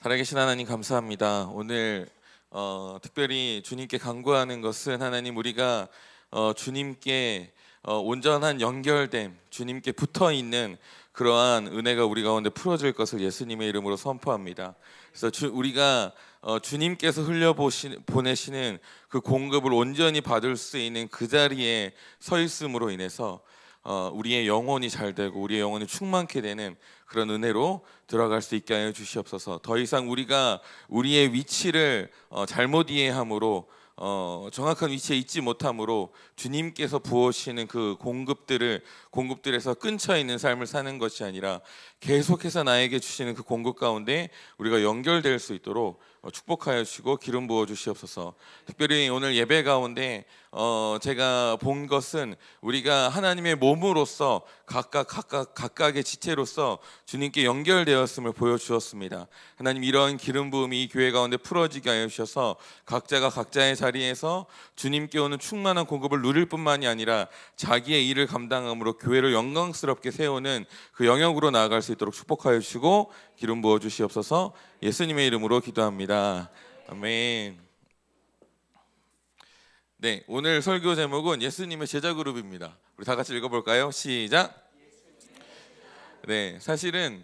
살아계신 하나님 감사합니다. 오늘 특별히 주님께 간구하는 것은 하나님 우리가 주님께 온전한 연결됨, 주님께 붙어 있는 그러한 은혜가 우리 가운데 풀어질 것을 예수님의 이름으로 선포합니다. 그래서 우리가 주님께서 보내시는 그 공급을 온전히 받을 수 있는 그 자리에 서 있음으로 인해서 우리의 영혼이 잘 되고 우리의 영혼이 충만케 되는 그런 은혜로 들어갈 수 있게 하여 주시옵소서. 더 이상 우리가 우리의 위치를 잘못 이해함으로 정확한 위치에 있지 못함으로 주님께서 부으시는 그 공급들에서 끊쳐 있는 삶을 사는 것이 아니라 계속해서 나에게 주시는 그 공급 가운데 우리가 연결될 수 있도록 축복하여 주시고 기름 부어 주시옵소서. 특별히 오늘 예배 가운데 제가 본 것은 우리가 하나님의 몸으로서 각각의 지체로서 주님께 연결되었음을 보여주었습니다. 하나님 이런 기름 부음이 이 교회 가운데 풀어지게 하여 주셔서 각자가 각자의 자리에서 주님께 오는 충만한 공급을 누릴 뿐만이 아니라 자기의 일을 감당함으로 교회를 영광스럽게 세우는 그 영역으로 나아갈 수 있도록 축복하여 주시고 기름 부어 주시옵소서. 예수님의 이름으로 기도합니다. 아멘. 네, 오늘 설교 제목은 예수님의 제자 그룹입니다. 우리 다 같이 읽어볼까요? 시작. 네, 사실은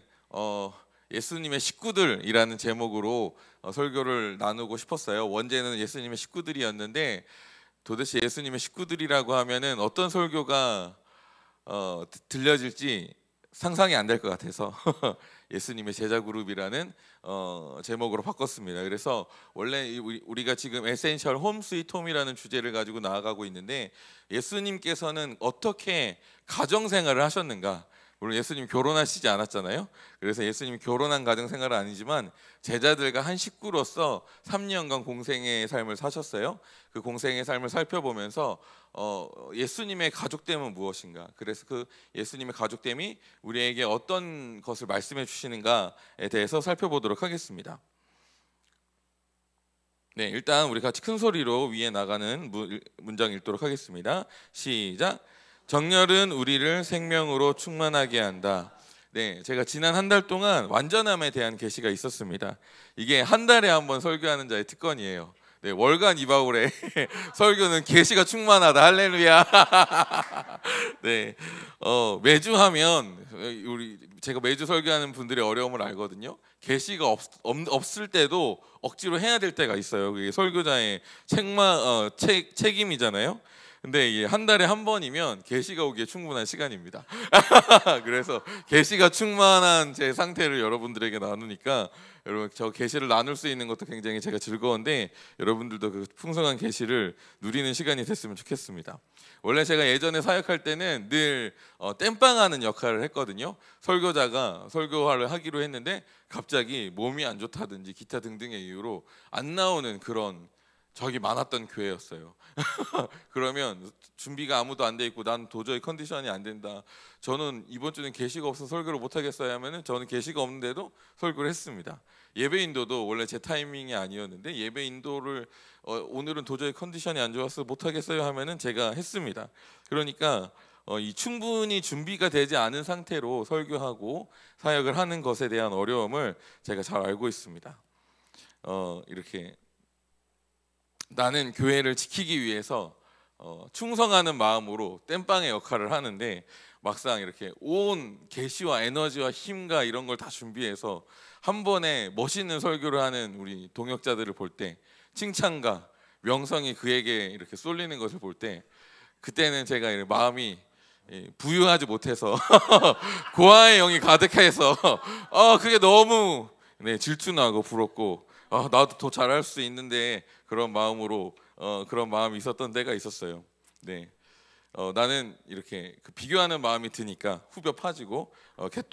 예수님의 식구들이라는 제목으로 설교를 나누고 싶었어요. 원제는 예수님의 식구들이었는데 도대체 예수님의 식구들이라고 하면은 어떤 설교가 들려질지 상상이 안 될 것 같아서 예수님의 제자 그룹이라는 제목으로 바꿨습니다. 그래서 원래 우리가 지금 에센셜 홈 스위트 홈이라는 주제를 가지고 나아가고 있는데 예수님께서는 어떻게 가정 생활을 하셨는가? 물론 예수님 결혼하시지 않았잖아요. 그래서 예수님 결혼한 가정 생활은 아니지만 제자들과 한 식구로서 3년간 공생의 삶을 사셨어요. 그 공생의 삶을 살펴보면서 예수님의 가족됨은 무엇인가? 그래서 그 예수님의 가족됨이 우리에게 어떤 것을 말씀해 주시는가에 대해서 살펴보도록 하겠습니다. 네, 일단 우리 같이 큰 소리로 위에 나가는 문장 읽도록 하겠습니다. 시작. 정열은 우리를 생명으로 충만하게 한다. 네, 제가 지난 한 달 동안 완전함에 대한 계시가 있었습니다. 이게 한 달에 한 번 설교하는 자의 특권이에요. 네, 월간 이바울의 설교는 계시가 충만하다. 할렐루야. 네, 매주 하면 제가 매주 설교하는 분들의 어려움을 알거든요. 계시가 없을 때도 억지로 해야 될 때가 있어요. 그게 설교자의 책임이잖아요. 근데 이게 한 달에 한 번이면 계시가 오기에 충분한 시간입니다. 그래서 계시가 충만한 제 상태를 여러분들에게 나누니까 여러분 저 계시를 나눌 수 있는 것도 굉장히 제가 즐거운데 여러분들도 그 풍성한 계시를 누리는 시간이 됐으면 좋겠습니다. 원래 제가 예전에 사역할 때는 늘 땜빵하는 역할을 했거든요. 설교자가 설교를 하기로 했는데 갑자기 몸이 안 좋다든지 기타 등등의 이유로 안 나오는 그런 적이 많았던 교회였어요. 그러면 준비가 아무도 안 돼 있고 난 도저히 컨디션이 안 된다. 저는 이번 주는 계시가 없어서 설교를 못 하겠어요 하면은 저는 계시가 없는데도 설교를 했습니다. 예배 인도도 원래 제 타이밍이 아니었는데 예배 인도를 오늘은 도저히 컨디션이 안 좋아서 못 하겠어요 하면은 제가 했습니다. 그러니까 이 충분히 준비가 되지 않은 상태로 설교하고 사역을 하는 것에 대한 어려움을 제가 잘 알고 있습니다. 이렇게 나는 교회를 지키기 위해서 충성하는 마음으로 땜빵의 역할을 하는데 막상 이렇게 온 계시와 에너지와 힘과 이런 걸 다 준비해서 한 번에 멋있는 설교를 하는 우리 동역자들을 볼 때 칭찬과 명성이 그에게 이렇게 쏠리는 것을 볼 때 그때는 제가 마음이 부유하지 못해서 고아의 영이 가득해서 그게 너무 질투나고 부럽고 나도 더 잘할 수 있는데 그런 마음으로 그런 마음이 있었던 때가 있었어요. 네, 나는 이렇게 비교하는 마음이 드니까 후벼 파지고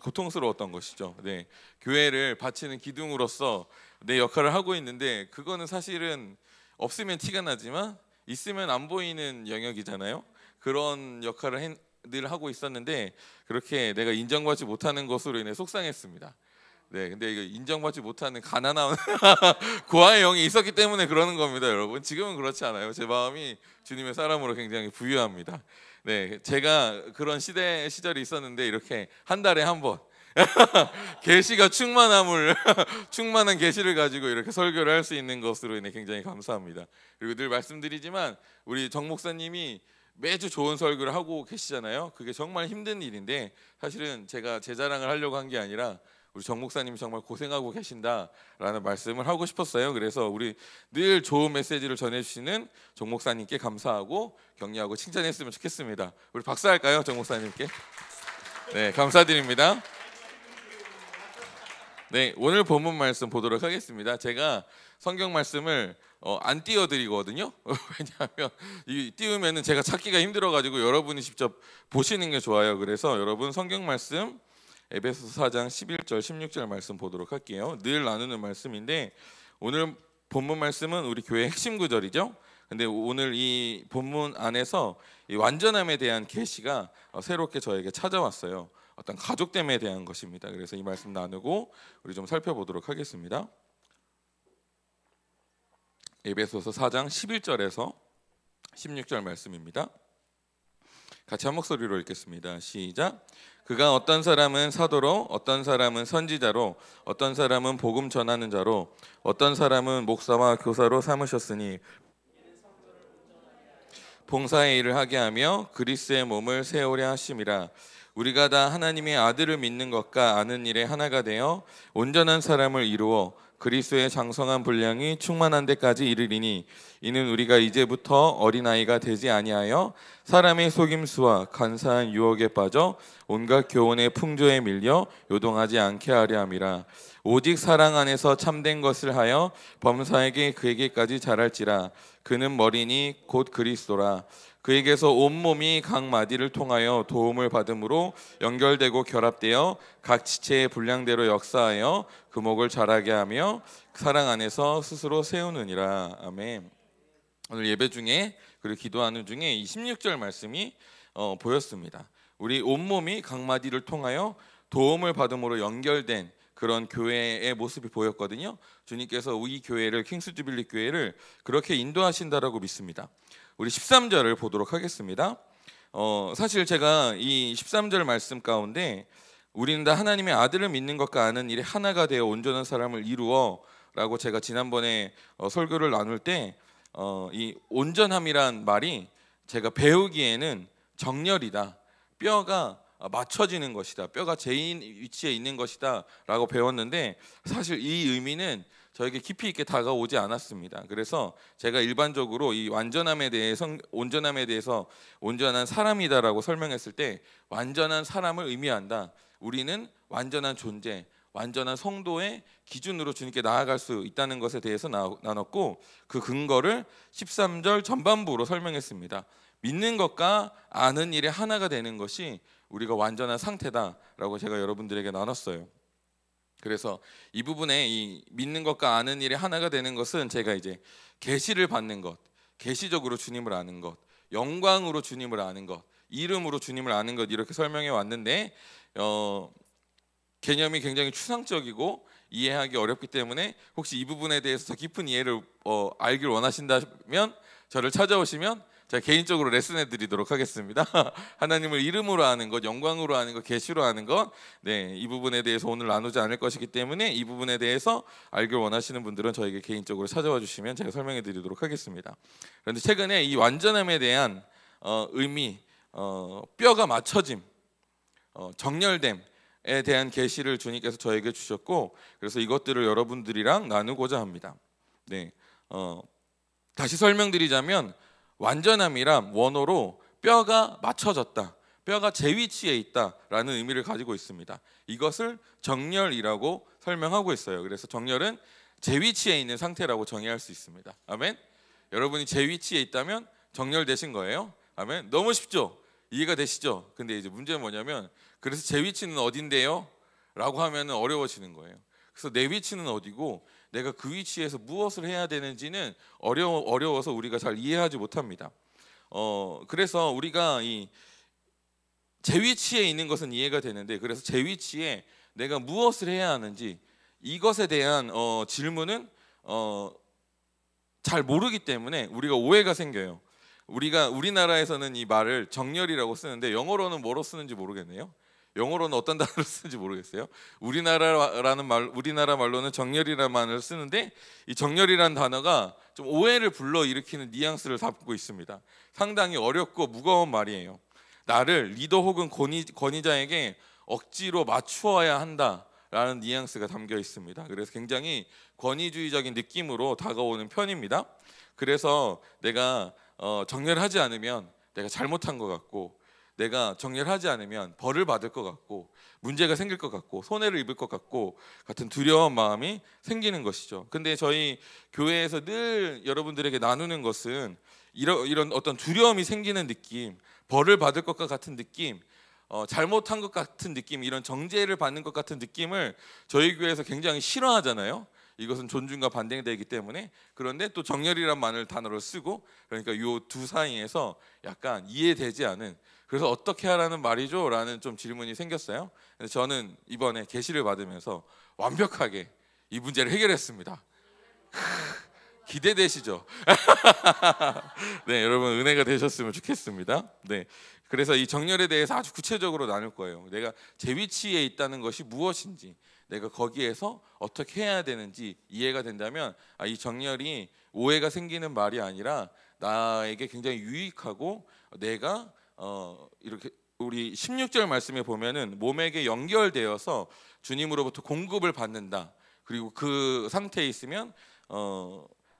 고통스러웠던 것이죠. 네, 교회를 바치는 기둥으로서 내 역할을 하고 있는데 그거는 사실은 없으면 티가 나지만 있으면 안 보이는 영역이잖아요. 그런 역할을 늘 하고 있었는데 그렇게 내가 인정받지 못하는 것으로 인해 속상했습니다. 네, 근데 이거 인정받지 못하는 가난한 고아의 영이 있었기 때문에 그러는 겁니다, 여러분. 지금은 그렇지 않아요. 제 마음이 주님의 사람으로 굉장히 부유합니다. 네, 제가 그런 시절이 있었는데 이렇게 한 달에 한 번 계시가 충만함을 충만한 계시를 가지고 이렇게 설교를 할 수 있는 것으로 인해 굉장히 감사합니다. 그리고 늘 말씀드리지만 우리 정 목사님이 매주 좋은 설교를 하고 계시잖아요. 그게 정말 힘든 일인데 사실은 제가 제 자랑을 하려고 한 게 아니라 우리 정 목사님이 정말 고생하고 계신다라는 말씀을 하고 싶었어요. 그래서 우리 늘 좋은 메시지를 전해주시는 정 목사님께 감사하고 격려하고 칭찬했으면 좋겠습니다. 우리 박수할까요, 정 목사님께? 네, 감사드립니다. 네, 오늘 본문 말씀 보도록 하겠습니다. 제가 성경 말씀을 안 띄워드리거든요. 왜냐하면 이 띄우면은 제가 찾기가 힘들어가지고 여러분이 직접 보시는 게 좋아요. 그래서 여러분 성경 말씀 에베소서 4장 11절 16절 말씀 보도록 할게요. 늘 나누는 말씀인데 오늘 본문 말씀은 우리 교회 핵심 구절이죠. 근데 오늘 이 본문 안에서 이 완전함에 대한 계시가 새롭게 저에게 찾아왔어요. 어떤 가족됨에 대한 것입니다. 그래서 이 말씀 나누고 우리 좀 살펴보도록 하겠습니다. 에베소서 4장 11절에서 16절 말씀입니다. 같이 한 목소리로 읽겠습니다. 시작. 그가 어떤 사람은 사도로, 어떤 사람은 선지자로, 어떤 사람은 복음 전하는 자로, 어떤 사람은 목사와 교사로 삼으셨으니 봉사의 일을 하게 하며 그리스도의 몸을 세우려 하심이라. 우리가 다 하나님의 아들을 믿는 것과 아는 일에 하나가 되어 온전한 사람을 이루어 그리스도의 장성한 분량이 충만한 데까지 이르리니 이는 우리가 이제부터 어린아이가 되지 아니하여 사람의 속임수와 간사한 유혹에 빠져 온갖 교훈의 풍조에 밀려 요동하지 않게 하려 함이라. 오직 사랑 안에서 참된 것을 하여 범사에게 그에게까지 자랄지라. 그는 머리니 곧 그리스도라. 그에게서 온몸이 각 마디를 통하여 도움을 받음으로 연결되고 결합되어 각 지체의 분량대로 역사하여 그 목을 자라게 하며 사랑 안에서 스스로 세우느니라. 아멘. 오늘 예배 중에 그리고 기도하는 중에 이 16절 말씀이 보였습니다. 우리 온몸이 각 마디를 통하여 도움을 받음으로 연결된 그런 교회의 모습이 보였거든요. 주님께서 이 교회를 킹스 주빌리 교회를 그렇게 인도하신다라고 믿습니다. 우리 13절을 보도록 하겠습니다. 사실 제가 이 13절 말씀 가운데 우리는 다 하나님의 아들을 믿는 것과 아는 일에 하나가 되어 온전한 사람을 이루어 라고 제가 지난번에 설교를 나눌 때 이 온전함이란 말이 제가 배우기에는 정렬이다, 뼈가 맞춰지는 것이다, 뼈가 제인 위치에 있는 것이다 라고 배웠는데 사실 이 의미는 저에게 깊이 있게 다가오지 않았습니다. 그래서 제가 일반적으로 이 온전함에 대해서 온전한 사람이다라고 설명했을 때 완전한 사람을 의미한다. 우리는 완전한 존재, 완전한 성도의 기준으로 주님께 나아갈 수 있다는 것에 대해서 나눴고 그 근거를 13절 전반부로 설명했습니다. 믿는 것과 아는 일에 하나가 되는 것이 우리가 완전한 상태다라고 제가 여러분들에게 나눴어요. 그래서 이 부분에 이 믿는 것과 아는 일에 하나가 되는 것은 제가 이제 계시를 받는 것, 계시적으로 주님을 아는 것, 영광으로 주님을 아는 것, 이름으로 주님을 아는 것 이렇게 설명해 왔는데 개념이 굉장히 추상적이고 이해하기 어렵기 때문에 혹시 이 부분에 대해서 더 깊은 이해를 알길 원하신다면 저를 찾아오시면 제가 개인적으로 레슨해 드리도록 하겠습니다. 하나님을 이름으로 아는 것, 영광으로 아는 것, 계시로 아는 것, 네, 이 부분에 대해서 오늘 나누지 않을 것이기 때문에 이 부분에 대해서 알길 원하시는 분들은 저에게 개인적으로 찾아와 주시면 제가 설명해 드리도록 하겠습니다. 그런데 최근에 이 완전함에 대한 의미, 뼈가 맞춰짐, 정렬됨에 대한 계시를 주님께서 저에게 주셨고 그래서 이것들을 여러분들이랑 나누고자 합니다. 네, 다시 설명드리자면 완전함이란 원어로 뼈가 맞춰졌다, 뼈가 제 위치에 있다라는 의미를 가지고 있습니다. 이것을 정렬이라고 설명하고 있어요. 그래서 정렬은 제 위치에 있는 상태라고 정의할 수 있습니다. 아멘. 여러분이 제 위치에 있다면 정렬되신 거예요. 아멘. 너무 쉽죠? 이해가 되시죠? 근데 이제 문제는 뭐냐면 그래서 제 위치는 어딘데요? 라고 하면 어려워지는 거예요. 그래서 내 위치는 어디고 내가 그 위치에서 무엇을 해야 되는지는 어려워서 우리가 잘 이해하지 못합니다. 그래서 우리가 이 제 위치에 있는 것은 이해가 되는데 그래서 제 위치에 내가 무엇을 해야 하는지 이것에 대한 질문은 잘 모르기 때문에 우리가 오해가 생겨요. 우리나라에서는 이 말을 정렬이라고 쓰는데 영어로는 뭐로 쓰는지 모르겠네요. 영어로는 어떤 단어를 쓰는지 모르겠어요. 우리나라 말로는 정렬이라는 말을 쓰는데 이 정렬이라는 단어가 좀 오해를 불러일으키는 뉘앙스를 담고 있습니다. 상당히 어렵고 무거운 말이에요. 나를 리더 혹은 권위자에게 억지로 맞추어야 한다라는 뉘앙스가 담겨 있습니다. 그래서 굉장히 권위주의적인 느낌으로 다가오는 편입니다. 그래서 내가 정렬하지 않으면 내가 잘못한 것 같고, 내가 정렬하지 않으면 벌을 받을 것 같고, 문제가 생길 것 같고, 손해를 입을 것 같고 같은 두려운 마음이 생기는 것이죠. 근데 저희 교회에서 늘 여러분들에게 나누는 것은 이런 어떤 두려움이 생기는 느낌, 벌을 받을 것과 같은 느낌, 잘못한 것 같은 느낌, 이런 정죄를 받는 것 같은 느낌을 저희 교회에서 굉장히 싫어하잖아요. 이것은 존중과 반대되기 때문에. 그런데 또 정렬이란 단어를 쓰고, 그러니까 이 두 사이에서 약간 이해되지 않은, 그래서 어떻게 하라는 말이죠? 라는 좀 질문이 생겼어요. 근데 저는 이번에 계시를 받으면서 완벽하게 이 문제를 해결했습니다. 기대되시죠? 네, 여러분 은혜가 되셨으면 좋겠습니다. 네, 그래서 이 정렬에 대해서 아주 구체적으로 나눌 거예요. 내가 제 위치에 있다는 것이 무엇인지, 내가 거기에서 어떻게 해야 되는지 이해가 된다면, 이 정렬이 오해가 생기는 말이 아니라 나에게 굉장히 유익하고, 내가 이렇게 우리 16절 말씀에 보면은 몸에게 연결되어서 주님으로부터 공급을 받는다. 그리고 그 상태에 있으면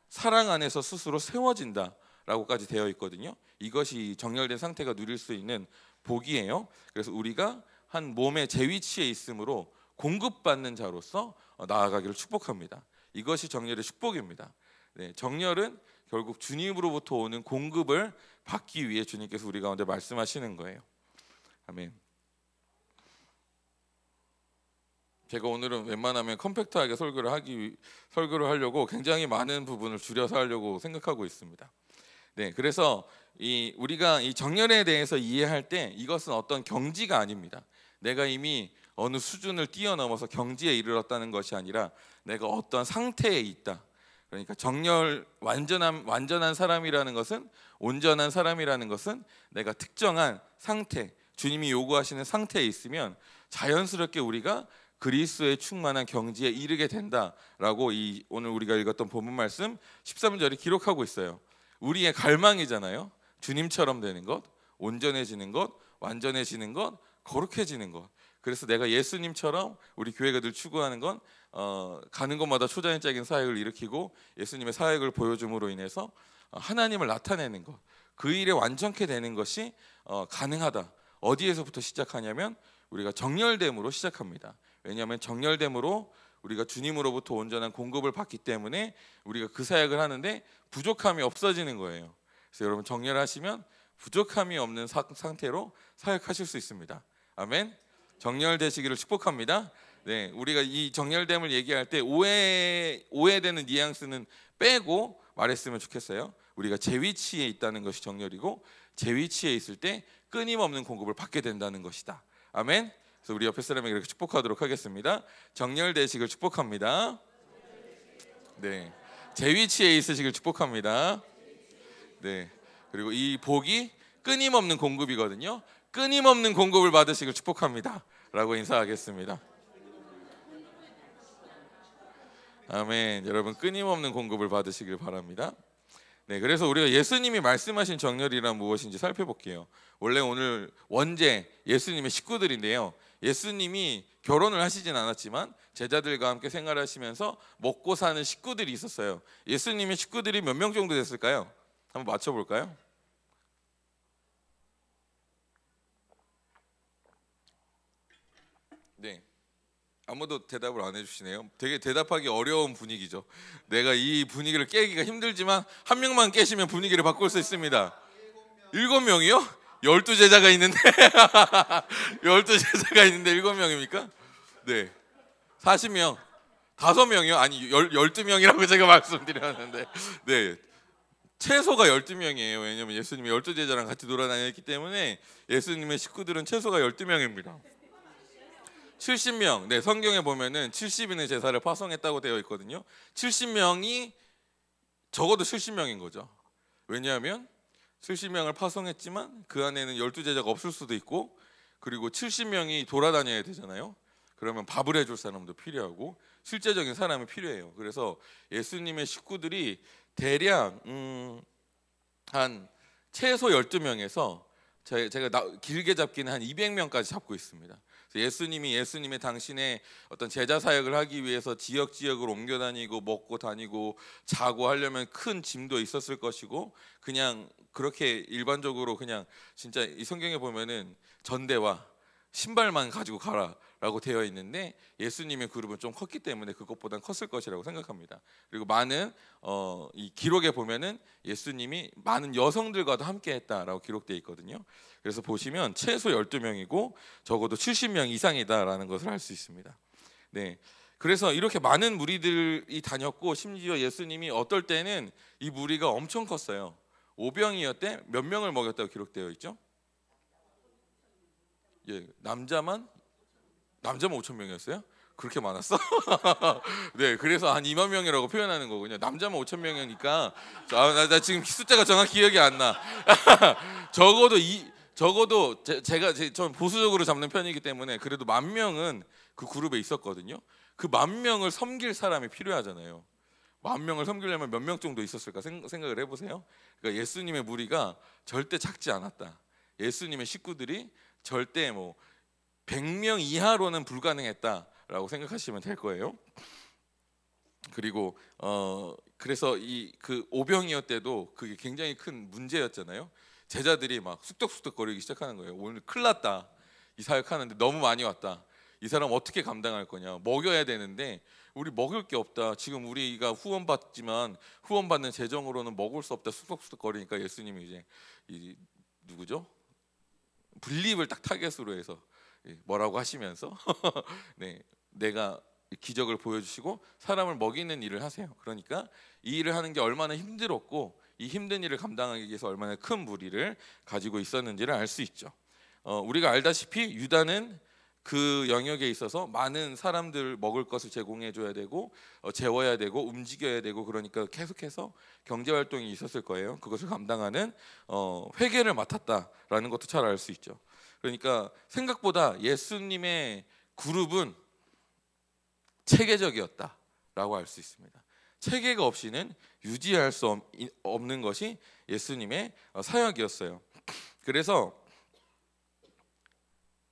사랑 안에서 스스로 세워진다 라고까지 되어 있거든요. 이것이 정렬된 상태가 누릴 수 있는 복이에요. 그래서 우리가 한 몸의 제 위치에 있으므로 공급받는 자로서 나아가기를 축복합니다. 이것이 정렬의 축복입니다. 네, 정렬은 결국 주님으로부터 오는 공급을 받기 위해 주님께서 우리 가운데 말씀하시는 거예요. 아멘. 제가 오늘은 웬만하면 컴팩트하게 설교를 하려고 굉장히 많은 부분을 줄여서 하려고 생각하고 있습니다. 네, 그래서 우리가 이 정렬에 대해서 이해할 때 이것은 어떤 경지가 아닙니다. 내가 이미 어느 수준을 뛰어넘어서 경지에 이르렀다는 것이 아니라 내가 어떤 상태에 있다. 그러니까 정렬 완전한 사람이라는 것은, 온전한 사람이라는 것은 내가 특정한 상태, 주님이 요구하시는 상태에 있으면 자연스럽게 우리가 그리스도의 충만한 경지에 이르게 된다라고 오늘 우리가 읽었던 본문 말씀 13절이 기록하고 있어요. 우리의 갈망이잖아요. 주님처럼 되는 것, 온전해지는 것, 완전해지는 것, 거룩해지는 것. 그래서 내가 예수님처럼, 우리 교회가 늘 추구하는 건 가는 곳마다 초자연적인 사역을 일으키고 예수님의 사역을 보여줌으로 인해서 하나님을 나타내는 것, 그 일에 완전케 되는 것이 가능하다. 어디에서부터 시작하냐면 우리가 정렬됨으로 시작합니다. 왜냐하면 정렬됨으로 우리가 주님으로부터 온전한 공급을 받기 때문에 우리가 그 사역을 하는데 부족함이 없어지는 거예요. 그래서 여러분 정렬하시면 부족함이 없는 상태로 사역하실 수 있습니다. 아멘. 정렬되시기를 축복합니다. 네, 우리가 이 정렬됨을 얘기할 때 오해되는 뉘앙스는 빼고 말했으면 좋겠어요. 우리가 제 위치에 있다는 것이 정렬이고, 제 위치에 있을 때 끊임없는 공급을 받게 된다는 것이다. 아멘. 그래서 우리 옆에 사람에게 이렇게 축복하도록 하겠습니다. 정렬되시길 축복합니다. 네, 제 위치에 있으시길 축복합니다. 네, 그리고 이 복이 끊임없는 공급이거든요. 끊임없는 공급을 받으시길 축복합니다 라고 인사하겠습니다. 아멘. 여러분 끊임없는 공급을 받으시길 바랍니다. 네, 그래서 우리가 예수님이 말씀하신 정렬이란 무엇인지 살펴볼게요. 원래 오늘 원제 예수님의 식구들인데요, 예수님이 결혼을 하시진 않았지만 제자들과 함께 생활하시면서 먹고 사는 식구들이 있었어요. 예수님의 식구들이 몇 명 정도 됐을까요? 한번 맞춰볼까요? 네, 아무도 대답을 안 해주시네요. 되게 대답하기 어려운 분위기죠. 내가 이 분위기를 깨기가 힘들지만 한 명만 깨시면 분위기를 바꿀 수 있습니다. 7명이요? 12제자가 있는데 12제자가 있는데 7명입니까? 네, 40명 5명이요? 아니 12명이라고 제가 말씀드렸는데, 네, 최소가 12명이에요. 왜냐하면 예수님이 12제자랑 같이 돌아다녔기 때문에 예수님의 식구들은 최소가 12명입니다. 70명, 네, 성경에 보면은 70인의 제사를 파송했다고 되어 있거든요. 70명이 적어도 70명인 거죠. 왜냐하면 70명을 파송했지만 그 안에는 12제자가 없을 수도 있고, 그리고 70명이 돌아다녀야 되잖아요. 그러면 밥을 해줄 사람도 필요하고 실제적인 사람이 필요해요. 그래서 예수님의 식구들이 대략 한 최소 12명에서 제가 길게 잡기는 한 200명까지 잡고 있습니다. 그래서 예수님의 당신의 어떤 제자 사역을 하기 위해서 지역으로 옮겨 다니고 먹고 다니고 자고 하려면 큰 짐도 있었을 것이고, 그냥 그렇게 일반적으로 그냥 진짜 이 성경에 보면은 전대와 신발만 가지고 가라라고 되어 있는데, 예수님의 그룹은 좀 컸기 때문에 그것보단 컸을 것이라고 생각합니다. 그리고 많은 이 기록에 보면은 예수님이 많은 여성들과도 함께했다라고 기록되어 있거든요. 그래서 보시면 최소 12명이고 적어도 70명 이상이다라는 것을 알 수 있습니다. 네, 그래서 이렇게 많은 무리들이 다녔고, 심지어 예수님이 어떨 때는 이 무리가 엄청 컸어요. 오병이어때 몇 명을 먹였다고 기록되어 있죠? 예, 남자만 5,000명이었어요? 그렇게 많았어? 네, 그래서 한 2만 명이라고 표현하는 거군요. 남자만 5,000명이니까 나 지금 숫자가 정확히 기억이 안 나. 적어도 전 보수적으로 잡는 편이기 때문에 그래도 10,000명은 그 그룹에 있었거든요. 그 10,000명을 섬길 사람이 필요하잖아요. 10,000명을 섬기려면 몇 명 정도 있었을까 생각을 해보세요. 그러니까 예수님의 무리가 절대 작지 않았다. 예수님의 식구들이 절대 100명 이하로는 불가능했다라고 생각하시면 될 거예요. 그리고 그래서 그 오병이어 때도 그게 굉장히 큰 문제였잖아요. 제자들이 막 쑥덕쑥덕거리기 시작하는 거예요. 오늘 큰일 났다. 이 사역하는데 너무 많이 왔다. 이 사람 어떻게 감당할 거냐. 먹여야 되는데 우리 먹을 게 없다. 지금 우리가 후원받지만 후원받는 재정으로는 먹을 수 없다. 쑥덕쑥덕거리니까 예수님이 이제 누구죠? 분립을 딱 타겟으로 해서 뭐라고 하시면서 네, 내가 기적을 보여주시고 사람을 먹이는 일을 하세요. 그러니까 이 일을 하는 게 얼마나 힘들었고 이 힘든 일을 감당하기 위해서 얼마나 큰 무리를 가지고 있었는지를 알 수 있죠. 우리가 알다시피 유다는 그 영역에 있어서 많은 사람들 먹을 것을 제공해 줘야 되고 재워야 되고 움직여야 되고, 그러니까 계속해서 경제 활동이 있었을 거예요. 그것을 감당하는 회계를 맡았다라는 것도 잘 알 수 있죠. 그러니까 생각보다 예수님의 그룹은 체계적이었다라고 알 수 있습니다. 체계가 없이는 유지할 수 없는 것이 예수님의 사역이었어요. 그래서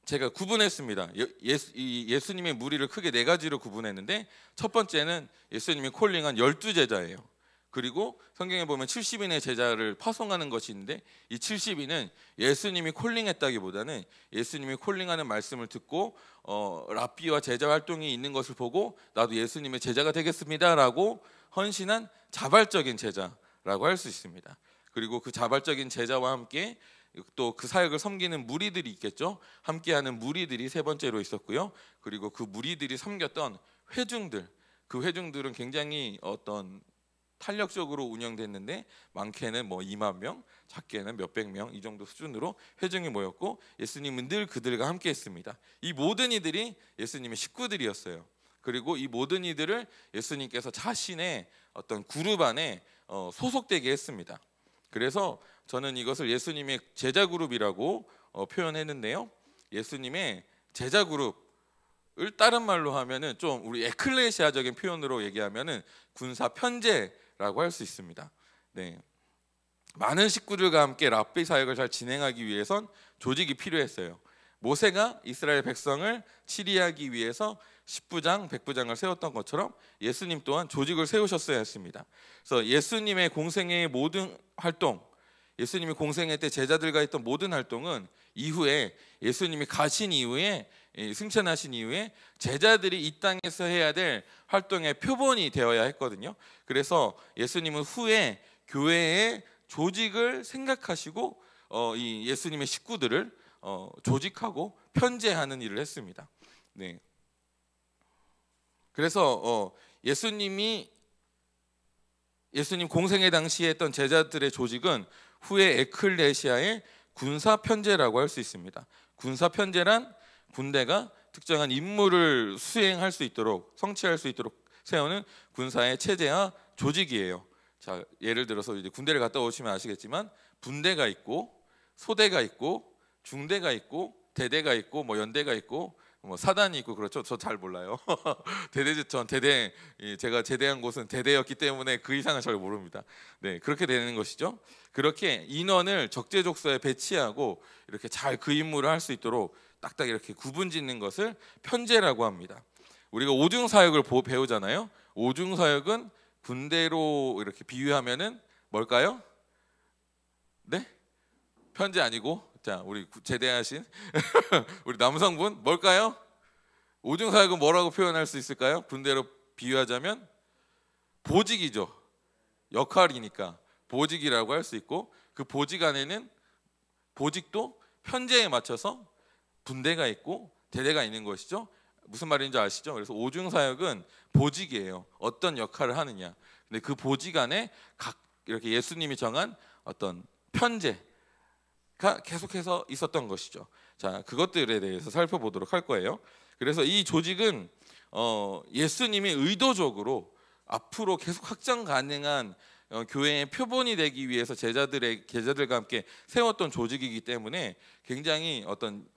제가 구분했습니다. 예수님의 무리를 크게 4가지로 구분했는데, 첫 번째는 예수님이 콜링한 12제자예요. 그리고 성경에 보면 70인의 제자를 파송하는 것이 있는데, 이 70인은 예수님이 콜링했다기보다는 예수님이 콜링하는 말씀을 듣고 랍비와 제자 활동이 있는 것을 보고 나도 예수님의 제자가 되겠습니다라고 헌신한 자발적인 제자라고 할 수 있습니다. 그리고 그 자발적인 제자와 함께 또 그 사역을 섬기는 무리들이 있겠죠. 함께하는 무리들이 세 번째로 있었고요. 그리고 그 무리들이 섬겼던 회중들, 그 회중들은 굉장히 어떤 탄력적으로 운영됐는데, 많게는 2만 명, 작게는 몇백 명, 이 정도 수준으로 회중이 모였고 예수님은 늘 그들과 함께했습니다. 이 모든 이들이 예수님의 식구들이었어요. 그리고 이 모든 이들을 예수님께서 자신의 어떤 그룹 안에 소속되게 했습니다. 그래서 저는 이것을 예수님의 제자 그룹이라고 표현했는데요. 예수님의 제자 그룹을 다른 말로 하면은 좀 우리 에클레시아적인 표현으로 얘기하면은 군사 편제라고 할 수 있습니다. 네, 많은 식구들과 함께 랍비 사역을 잘 진행하기 위해선 조직이 필요했어요. 모세가 이스라엘 백성을 치리하기 위해서 10부장, 100부장을 세웠던 것처럼 예수님 또한 조직을 세우셨어야 했습니다. 그래서 예수님의 공생애의 모든 활동, 예수님이 공생애 때 제자들과 했던 모든 활동은 이후에 예수님이 가신 이후에, 승천하신 이후에 제자들이 이 땅에서 해야 될 활동의 표본이 되어야 했거든요. 그래서 예수님은 후에 교회의 조직을 생각하시고 이 예수님의 식구들을 조직하고 편제하는 일을 했습니다. 네. 그래서 예수님 공생애 당시에 했던 제자들의 조직은 후에 에클레시아의 군사 편제라고 할 수 있습니다. 군사 편제란 군대가 특정한 임무를 수행할 수 있도록, 성취할 수 있도록 세우는 군사의 체제와 조직이에요. 자, 예를 들어서 이제 군대를 갔다 오시면 아시겠지만 분대가 있고 소대가 있고 중대가 있고 대대가 있고 뭐 연대가 있고 뭐 사단이 있고 그렇죠. 저 잘 몰라요. 전 대대 제가 제대한 곳은 대대였기 때문에 그 이상은 잘 모릅니다. 네, 그렇게 되는 것이죠. 그렇게 인원을 적재적소에 배치하고 이렇게 잘 그 임무를 할 수 있도록 딱딱 이렇게 구분짓는 것을 편제라고 합니다. 우리가 오중사역을 배우잖아요. 오중사역은 군대로 이렇게 비유하면은 뭘까요? 네? 편제 아니고, 자, 우리 제대하신 우리 남성분 뭘까요? 오중사역은 뭐라고 표현할 수 있을까요? 군대로 비유하자면 보직이죠. 역할이니까 보직이라고 할 수 있고, 그 보직 안에는 보직도 편제에 맞춰서 분대가 있고 대대가 있는 것이죠. 무슨 말인지 아시죠? 그래서 오중사역은 보직이에요. 어떤 역할을 하느냐. 근데 그 보직 안에 각 이렇게 예수님이 정한 어떤 편제가 계속해서 있었던 것이죠. 자, 그것들에 대해서 살펴보도록 할 거예요. 그래서 이 조직은 예수님이 의도적으로 앞으로 계속 확장 가능한 교회의 표본이 되기 위해서 제자들과 함께 세웠던 조직이기 때문에 굉장히 어떤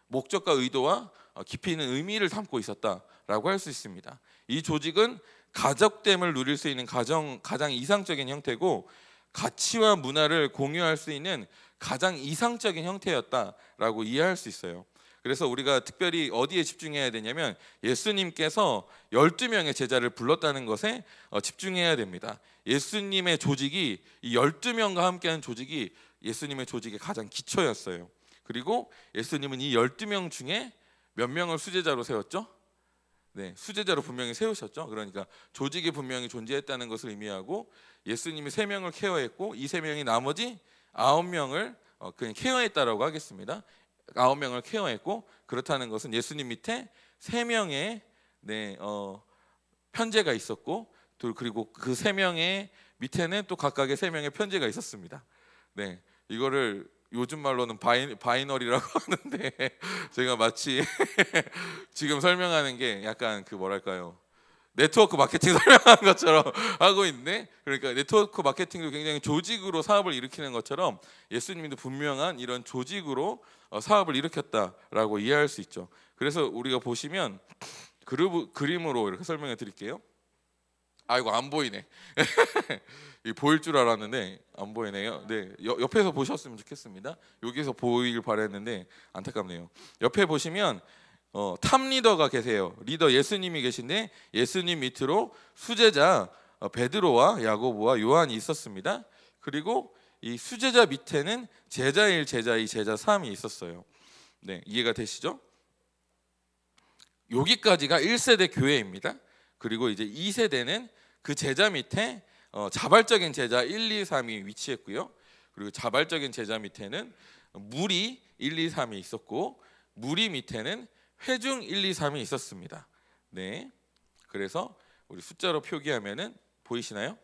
목적과 의도와 깊이 있는 의미를 담고 있었다라고 할 수 있습니다. 이 조직은 가족됨을 누릴 수 있는 가장 이상적인 형태고 가치와 문화를 공유할 수 있는 가장 이상적인 형태였다라고 이해할 수 있어요. 그래서 우리가 특별히 어디에 집중해야 되냐면 예수님께서 12명의 제자를 불렀다는 것에 집중해야 됩니다. 예수님의 조직이 이 12명과 함께하는 조직이 예수님의 조직의 가장 기초였어요. 그리고 예수님은 이 12명 중에 몇 명을 수제자로 세웠죠? 네, 수제자로 분명히 세우셨죠. 그러니까 조직이 분명히 존재했다는 것을 의미하고 예수님이 3명을 케어했고 이 3명이 나머지 9명을 그냥 케어했다라고 하겠습니다. 9명을 케어했고 그렇다는 것은 예수님 밑에 3명의 편제가 있었고 그리고 그 3명의 밑에는 또 각각의 3명의 편제가 있었습니다. 네, 이거를 요즘 말로는 바이너리라고 하는데 제가 마치 지금 설명하는 게 약간 그 뭐랄까요, 네트워크 마케팅 설명하는 것처럼 하고 있네. 그러니까 네트워크 마케팅도 굉장히 조직으로 사업을 일으키는 것처럼 예수님도 분명한 이런 조직으로 사업을 일으켰다라고 이해할 수 있죠. 그래서 우리가 보시면 그림으로 이렇게 설명해 드릴게요. 아이고 안 보이네. 보일 줄 알았는데 안 보이네요. 네, 옆에서 보셨으면 좋겠습니다. 여기서 보이길 바랬는데 안타깝네요. 옆에 보시면 탑 리더가 계세요. 리더 예수님이 계신데 예수님 밑으로 수제자 베드로와 야고보와 요한이 있었습니다. 그리고 이 수제자 밑에는 제자 1, 제자 2, 제자 3이 있었어요. 네, 이해가 되시죠? 여기까지가 1세대 교회입니다. 그리고 이제 2세대는 그 제자 밑에 자발적인 제자 1, 2, 3이 위치했고요. 그리고 자발적인 제자 밑에는 무리 1, 2, 3이 있었고 무리 밑에는 회중 1, 2, 3이 있었습니다. 네, 그래서 우리 숫자로 표기하면은 보이시나요?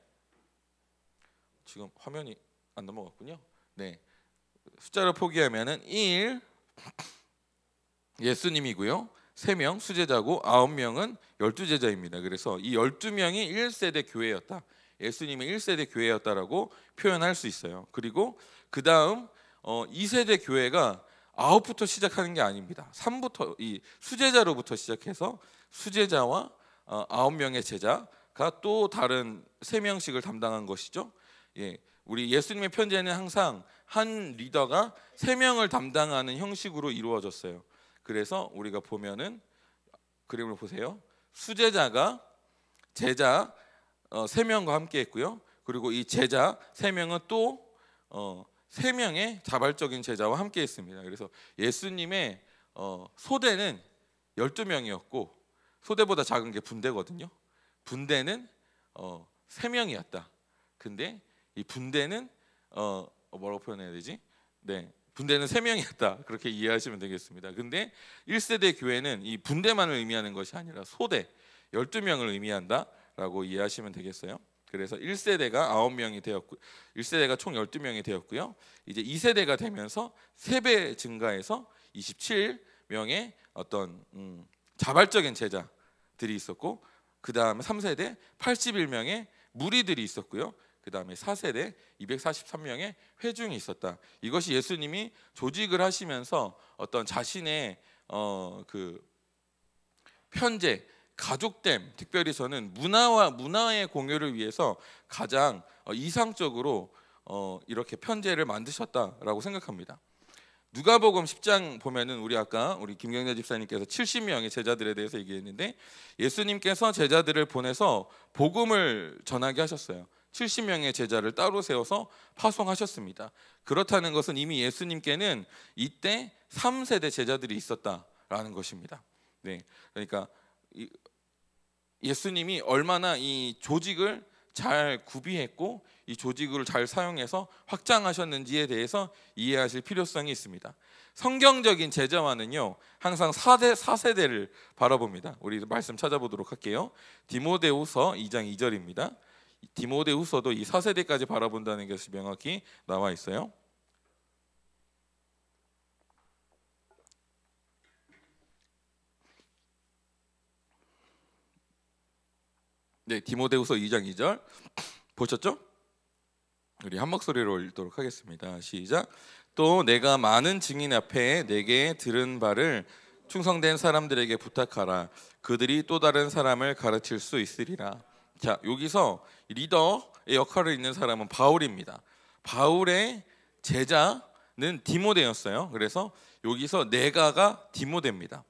지금 화면이 안 넘어갔군요. 네, 숫자로 표기하면은 1 예수님이고요. 3명 수제자고 9명은 12제자입니다. 그래서 이 12명이 1세대 교회였다. 예수님이 1세대 교회였다라고 표현할 수 있어요. 그리고 그 다음 2세대 교회가 9부터 시작하는 게 아닙니다. 3부터 이 수제자로부터 시작해서 수제자와 9명의 제자가 또 다른 3명씩을 담당한 것이죠. 예, 우리 예수님의 편제는 항상 한 리더가 3명을 담당하는 형식으로 이루어졌어요. 그래서 우리가 보면은 그림을 보세요. 수제자가 제자 3명과 함께 했고요. 그리고 이 제자 3명은 또 3명의 자발적인 제자와 함께 했습니다. 그래서 예수님의 소대는 12명이었고 소대보다 작은 게 분대거든요. 분대는 3명이었다. 근데 이 분대는 뭐라고 표현해야 되지? 네, 분대는 3명이었다. 그렇게 이해하시면 되겠습니다. 근데 1세대 교회는 이 분대만을 의미하는 것이 아니라 소대 12명을 의미한다라고 이해하시면 되겠어요. 그래서 1세대가 9명이 되었고 1세대가 총 12명이 되었고요. 이제 2세대가 되면서 3배 증가해서 27명의 어떤 자발적인 제자들이 있었고 그 다음에 3세대 81명의 무리들이 있었고요. 그 다음에 4세대 243명의 회중이 있었다. 이것이 예수님이 조직을 하시면서 어떤 자신의 그 편제, 가족됨, 특별히 저는 문화의 공유를 위해서 가장 이상적으로 이렇게 편제를 만드셨다라고 생각합니다. 누가복음 10장 보면은 우리 김경재 집사님께서 70명의 제자들에 대해서 얘기했는데 예수님께서 제자들을 보내서 복음을 전하게 하셨어요. 70명의 제자를 따로 세워서 파송하셨습니다. 그렇다는 것은 이미 예수님께는 이때 3세대 제자들이 있었다라는 것입니다. 네, 그러니까 예수님이 얼마나 이 조직을 잘 구비했고 이 조직을 잘 사용해서 확장하셨는지에 대해서 이해하실 필요성이 있습니다. 성경적인 제자화는요 항상 4세대를 바라봅니다. 우리 말씀 찾아보도록 할게요. 디모데후서 2장 2절입니다. 디모데후서도 이 4세대까지 바라본다는 것이 명확히 나와 있어요. 네, 디모데후서 2장 2절 보셨죠? 우리 한 목소리로 읽도록 하겠습니다. 시작. 또 내가 많은 증인 앞에 내게 들은 바를 충성된 사람들에게 부탁하라. 그들이 또 다른 사람을 가르칠 수 있으리라. 자, 여기서 리더의 역할을 있는 사람은 바울입니다. 바울의 제자는 디모데였어요. 그래서 여기서 내가가 디모데입니다.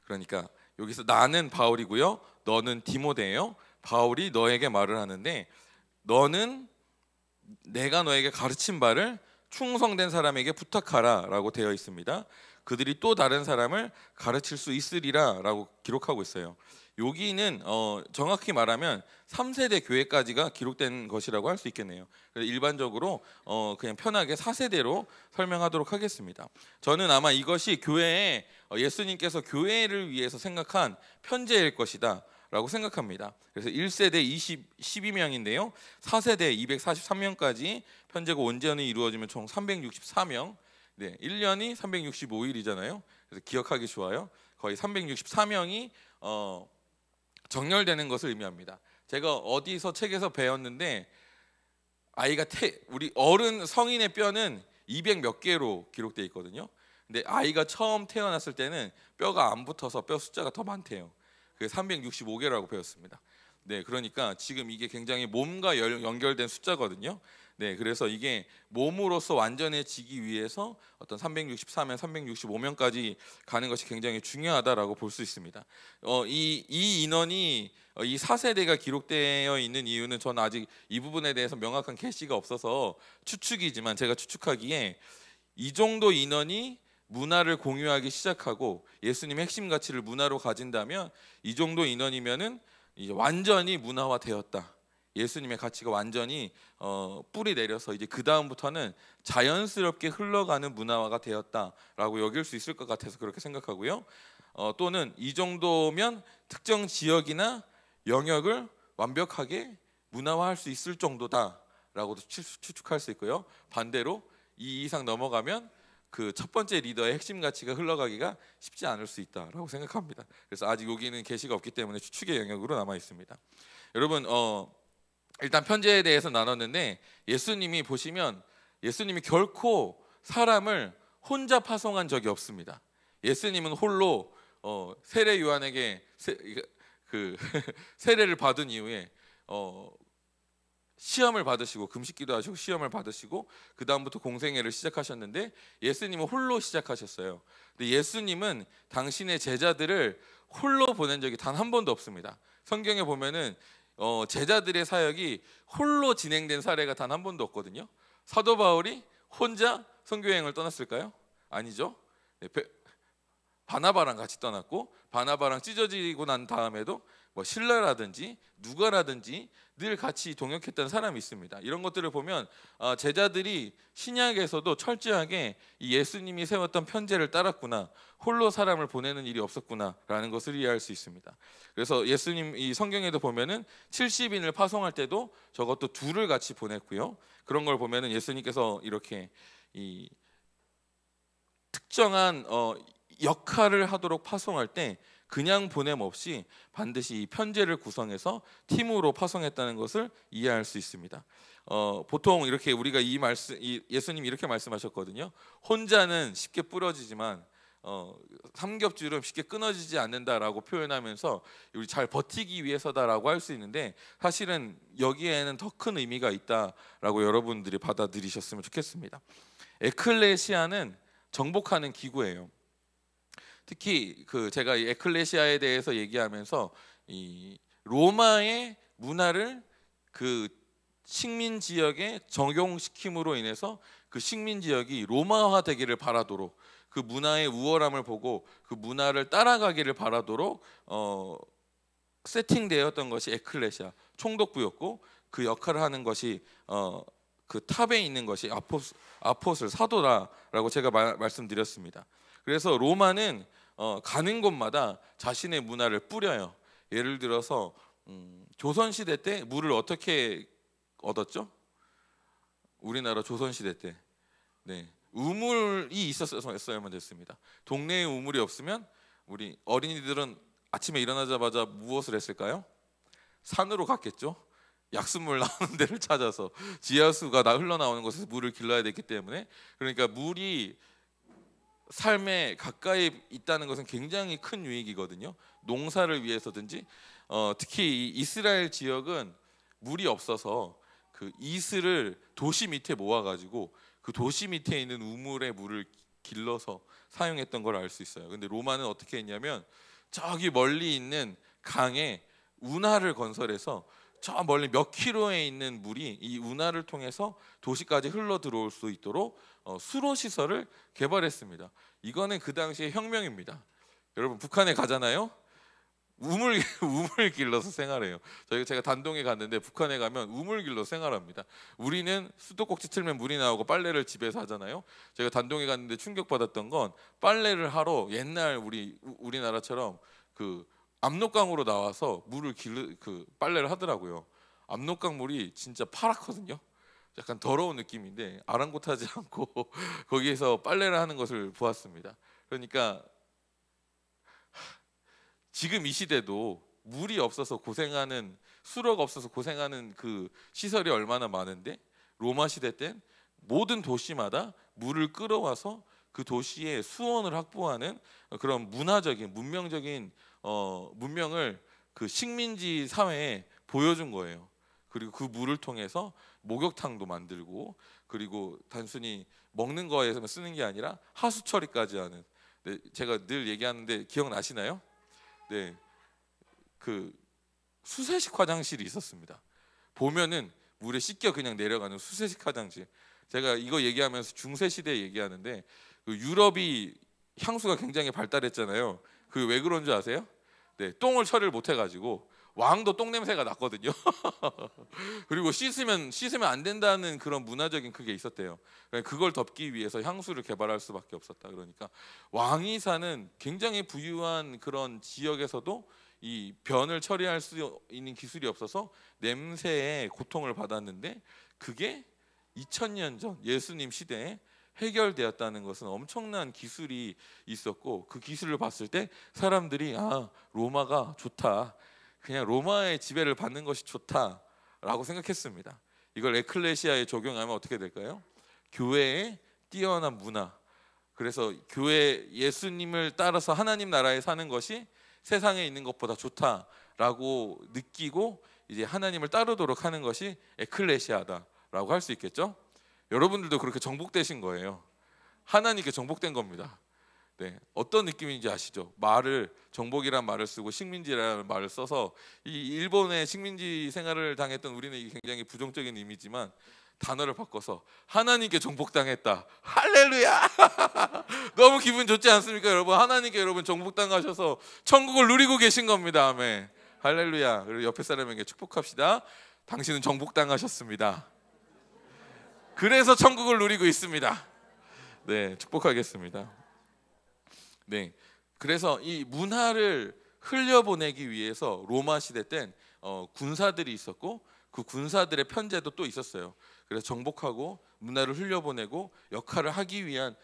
그러니까 여기서 나는 바울이고요, 너는 디모데예요. 바울이 너에게 말을 하는데 너는 내가 너에게 가르친 바를 충성된 사람에게 부탁하라 라고 되어 있습니다. 그들이 또 다른 사람을 가르칠 수 있으리라 라고 기록하고 있어요. 여기는 정확히 말하면 3세대 교회까지가 기록된 것이라고 할 수 있겠네요. 그래서 일반적으로 그냥 편하게 4세대로 설명하도록 하겠습니다. 저는 아마 이것이 교회에 예수님께서 교회를 위해서 생각한 편제일 것이다 라고 생각합니다. 그래서 1세대 12명인데요 4세대 243명까지 편제가 온전히 이루어지면 총 364명. 네, 1년이 365일이잖아요. 그래서 기억하기 좋아요. 거의 364명이 정렬되는 것을 의미합니다. 제가 어디서 책에서 배웠는데 우리 어른 성인의 뼈는 200 몇 개로 기록되어 있거든요. 근데 아이가 처음 태어났을 때는 뼈가 안 붙어서 뼈 숫자가 더 많대요. 그게 365개라고 배웠습니다. 네, 그러니까 지금 이게 굉장히 몸과 연결된 숫자거든요. 네, 그래서 이게 몸으로서 완전해지기 위해서 어떤 364명, 365명까지 가는 것이 굉장히 중요하다라고 볼 수 있습니다. 이 인원이 이 4세대가 기록되어 있는 이유는 저는 아직 이 부분에 대해서 명확한 계시가 없어서 추측이지만 제가 추측하기에 이 정도 인원이 문화를 공유하기 시작하고 예수님의 핵심 가치를 문화로 가진다면 이 정도 인원이면은 이제 완전히 문화화되었다. 예수님의 가치가 완전히 뿌리 내려서 이제 그 다음부터는 자연스럽게 흘러가는 문화화가 되었다라고 여길 수 있을 것 같아서 그렇게 생각하고요. 또는 이 정도면 특정 지역이나 영역을 완벽하게 문화화할 수 있을 정도다라고도 추측할 수 있고요. 반대로 이 이상 넘어가면 그 첫 번째 리더의 핵심 가치가 흘러가기가 쉽지 않을 수 있다라고 생각합니다. 그래서 아직 여기는 계시가 없기 때문에 추측의 영역으로 남아 있습니다. 여러분 일단 편제에 대해서 나눴는데 예수님이 보시면 예수님이 결코 사람을 혼자 파송한 적이 없습니다. 예수님은 홀로 세례 요한에게 세례를 받은 이후에 시험을 받으시고 금식기도 하시고 시험을 받으시고 그 다음부터 공생애를 시작하셨는데 예수님은 홀로 시작하셨어요. 근데 예수님은 당신의 제자들을 홀로 보낸 적이 단 한 번도 없습니다. 성경에 보면은 제자들의 사역이 홀로 진행된 사례가 단 한 번도 없거든요. 사도 바울이 혼자 선교여행을 떠났을까요? 아니죠. 네, 바나바랑 같이 떠났고 바나바랑 찢어지고 난 다음에도 뭐 실라라든지 누가라든지 늘 같이 동역했던 사람이 있습니다. 이런 것들을 보면 제자들이 신약에서도 철저하게 이 예수님이 세웠던 편제를 따랐구나, 홀로 사람을 보내는 일이 없었구나라는 것을 이해할 수 있습니다. 그래서 예수님 이 성경에도 보면은 70인을 파송할 때도 저것도 둘을 같이 보냈고요. 그런 걸 보면은 예수님께서 이렇게 이 특정한 역할을 하도록 파송할 때 그냥 보냄 없이 반드시 이 편제를 구성해서 팀으로 파송했다는 것을 이해할 수 있습니다. 보통 이렇게 우리가 예수님이 이렇게 말씀하셨거든요. 혼자는 쉽게 부러지지만 삼겹줄은 쉽게 끊어지지 않는다라고 표현하면서 우리 잘 버티기 위해서다라고 할 수 있는데, 사실은 여기에는 더 큰 의미가 있다라고 여러분들이 받아들이셨으면 좋겠습니다. 에클레시아는 정복하는 기구예요. 특히 제가 이 에클레시아에 대해서 얘기하면서 이 로마의 문화를 그 식민 지역에 적용시킴으로 인해서 그 식민 지역이 로마화 되기를 바라도록, 그 문화의 우월함을 보고 그 문화를 따라가기를 바라도록 세팅되었던 것이 에클레시아 총독부였고, 그 역할을 하는 것이 그 탑에 있는 것이 아포슬 사도라라고 제가 말씀드렸습니다. 그래서 로마는 가는 곳마다 자신의 문화를 뿌려요. 예를 들어서 조선 시대 때 물을 어떻게 얻었죠? 우리나라 조선 시대 때 우물이 있었어야만 됐습니다. 동네에 우물이 없으면 우리 어린이들은 아침에 일어나자마자 무엇을 했을까요? 산으로 갔겠죠. 약수물 나오는 데를 찾아서, 지하수가 흘러나오는 곳에서 물을 길러야 됐기 때문에. 그러니까 물이 삶에 가까이 있다는 것은 굉장히 큰 유익이거든요. 농사를 위해서든지. 특히 이 이스라엘 지역은 물이 없어서 그 이슬을 도시 밑에 모아가지고 그 도시 밑에 있는 우물의 물을 길러서 사용했던 걸 알 수 있어요. 근데 로마는 어떻게 했냐면 저기 멀리 있는 강에 운하를 건설해서 저 멀리 몇 킬로에 있는 물이 이 운하를 통해서 도시까지 흘러 들어올 수 있도록 수로 시설을 개발했습니다. 이거는 그 당시의 혁명입니다. 여러분 북한에 가잖아요. 우물 길러서 생활해요. 제가 단동에 갔는데 북한에 가면 우물 길러서 생활합니다. 우리는 수도꼭지 틀면 물이 나오고 빨래를 집에서 하잖아요. 제가 단동에 갔는데 충격받았던 건, 빨래를 하러 옛날 우리나라처럼 그 압록강으로 나와서 빨래를 하더라고요. 압록강 물이 진짜 파랗거든요. 약간 더러운 느낌인데 아랑곳하지 않고 거기에서 빨래를 하는 것을 보았습니다. 그러니까 지금 이 시대도 물이 없어서 고생하는, 수로가 없어서 고생하는 그 시설이 얼마나 많은데, 로마 시대 땐 모든 도시마다 물을 끌어와서 그 도시의 수원을 확보하는 그런 문명적인 문명을 그 식민지 사회에 보여준 거예요. 그리고 그 물을 통해서 목욕탕도 만들고, 그리고 단순히 먹는 거에서만 쓰는 게 아니라 하수 처리까지 하는. 제가 늘 얘기하는데 기억나시나요? 네, 그 수세식 화장실이 있었습니다. 보면은 물에 씻겨 그냥 내려가는 수세식 화장실. 제가 이거 얘기하면서 중세 시대 얘기하는데, 그 유럽이 향수가 굉장히 발달했잖아요. 그게 왜 그런 줄 아세요? 똥을 처리를 못 해가지고 왕도 똥 냄새가 났거든요. 그리고 씻으면 안 된다는 그런 문화적인 그게 있었대요. 그걸 덮기 위해서 향수를 개발할 수밖에 없었다. 그러니까 왕이 사는 굉장히 부유한 그런 지역에서도 이 변을 처리할 수 있는 기술이 없어서 냄새에 고통을 받았는데, 그게 2000년 전 예수님 시대에 해결되었다는 것은 엄청난 기술이 있었고, 그 기술을 봤을 때 사람들이 로마가 좋다, 그냥 로마의 지배를 받는 것이 좋다라고 생각했습니다. 이걸 에클레시아에 적용하면 어떻게 될까요? 교회의 뛰어난 문화, 그래서 교회 예수님을 따라서 하나님 나라에 사는 것이 세상에 있는 것보다 좋다라고 느끼고 이제 하나님을 따르도록 하는 것이 에클레시아다라고 할 수 있겠죠? 여러분들도 그렇게 정복되신 거예요. 하나님께 정복된 겁니다. 어떤 느낌인지 아시죠? 정복이란 말을 쓰고 식민지라는 말을 써서 이 일본의 식민지 생활을 당했던 우리는 이게 굉장히 부정적인 의미지만, 단어를 바꿔서 하나님께 정복당했다. 할렐루야! 너무 기분 좋지 않습니까, 여러분? 하나님께 여러분 정복당하셔서 천국을 누리고 계신 겁니다. 아멘. 할렐루야. 그리고 옆에 사람에게 축복합시다. 당신은 정복당하셨습니다. 그래서 천국을 누리고 있습니다. 축복하겠습니다. 그래서 이 문화를 흘려보내기 위해서 로마 시대 땐 군사들이 있었고, 그 군사들의 편제도 또 있었어요. 그래서 정복하고 문화를 흘려보내고 역할을 하기 위한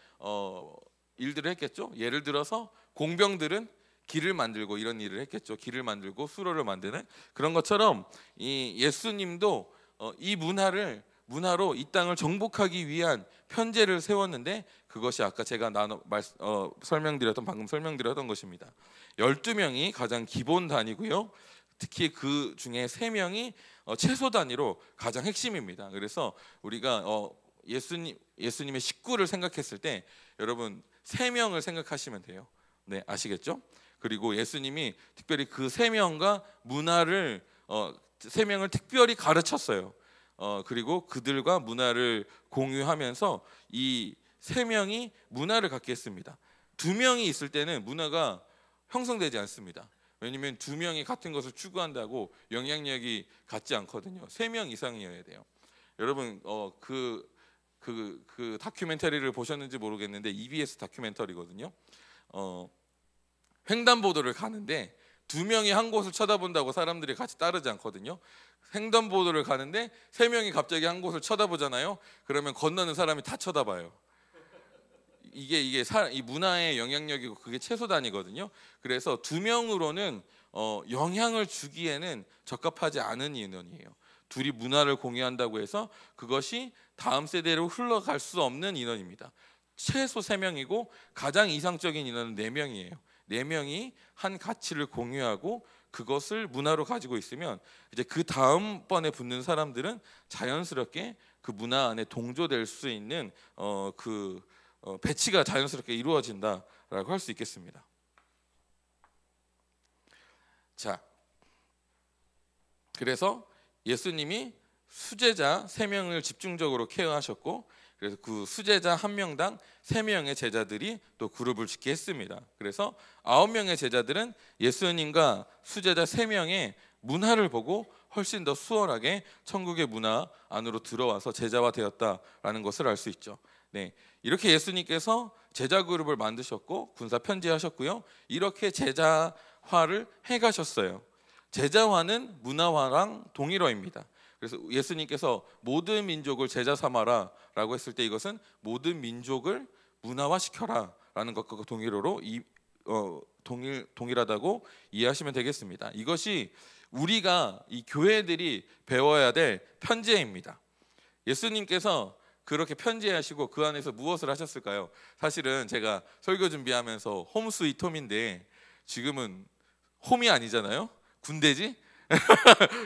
일들을 했겠죠. 예를 들어서 공병들은 길을 만들고 이런 일을 했겠죠. 길을 만들고 수로를 만드는 그런 것처럼 이 예수님도 이 문화로 이 땅을 정복하기 위한 편제를 세웠는데 그것이 아까 제가 방금 설명드렸던 것입니다. 12명이 가장 기본 단위고요. 특히 그 중에 3명이 최소 단위로 가장 핵심입니다. 그래서 우리가 예수님의 식구를 생각했을 때 여러분 3명을 생각하시면 돼요. 네, 아시겠죠? 그리고 예수님이 특별히 그 3명과 문화를 3명을 특별히 가르쳤어요. 그리고 그들과 문화를 공유하면서 이 3명이 문화를 갖게 했습니다. 2명이 있을 때는 문화가 형성되지 않습니다. 왜냐하면 2명이 같은 것을 추구한다고 영향력이 같지 않거든요. 3명 이상이어야 돼요. 여러분 그 다큐멘터리를 보셨는지 모르겠는데 EBS 다큐멘터리거든요. 횡단보도를 가는데 2명이 한 곳을 쳐다본다고 사람들이 같이 따르지 않거든요. 횡단보도를 가는데 3명이 갑자기 한 곳을 쳐다보잖아요. 그러면 건너는 사람이 다 쳐다봐요. 이게 이 문화의 영향력이고 그게 최소 단위거든요. 그래서 2명으로는 영향을 주기에는 적합하지 않은 인원이에요. 둘이 문화를 공유한다고 해서 그것이 다음 세대로 흘러갈 수 없는 인원입니다. 최소 3명이고 가장 이상적인 인원은 4명이에요. 4명이 한 가치를 공유하고 그것을 문화로 가지고 있으면 이제 그 다음번에 붙는 사람들은 자연스럽게 그 문화 안에 동조될 수 있는 배치가 자연스럽게 이루어진다라고 할 수 있겠습니다. 자, 그래서 예수님이 수제자 3명을 집중적으로 케어하셨고 그래서 그 수제자 1명당 3명의 제자들이 또 그룹을 짓게 했습니다. 그래서 9명의 제자들은 예수님과 수제자 3명의 문화를 보고 훨씬 더 수월하게 천국의 문화 안으로 들어와서 제자화 되었다라는 것을 알 수 있죠. 네, 이렇게 예수님께서 제자 그룹을 만드셨고 군사 편지하셨고요. 이렇게 제자화를 해가셨어요. 제자화는 문화화랑 동일어입니다. 그래서 예수님께서 모든 민족을 제자 삼아라라고 했을 때 이것은 모든 민족을 문화화시켜라라는 것과 동일어로 동일하다고 이해하시면 되겠습니다. 이것이 우리가 이 교회들이 배워야 될 편지입니다. 예수님께서 그렇게 편지하시고 그 안에서 무엇을 하셨을까요? 사실은 제가 설교 준비하면서 홈 스위트 홈인데 지금은 홈이 아니잖아요. 군대지?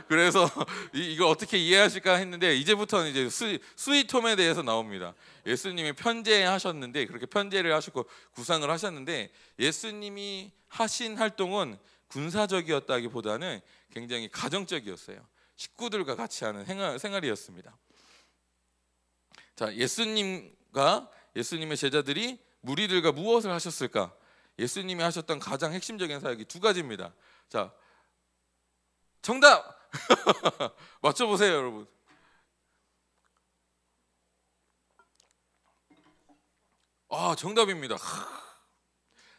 그래서 이걸 어떻게 이해하실까 했는데 이제부터는 이제 스위트 홈에 대해서 나옵니다. 예수님이 편제하셨는데 그렇게 편제를 하셨고 구상을 하셨는데 예수님이 하신 활동은 군사적이었다기보다는 굉장히 가정적이었어요. 식구들과 같이 하는 생활이었습니다. 자, 예수님과 예수님의 제자들이 무리들과 무엇을 하셨을까? 예수님이 하셨던 가장 핵심적인 사역이 2가지입니다. 자, 정답! 맞춰보세요, 여러분. 정답입니다.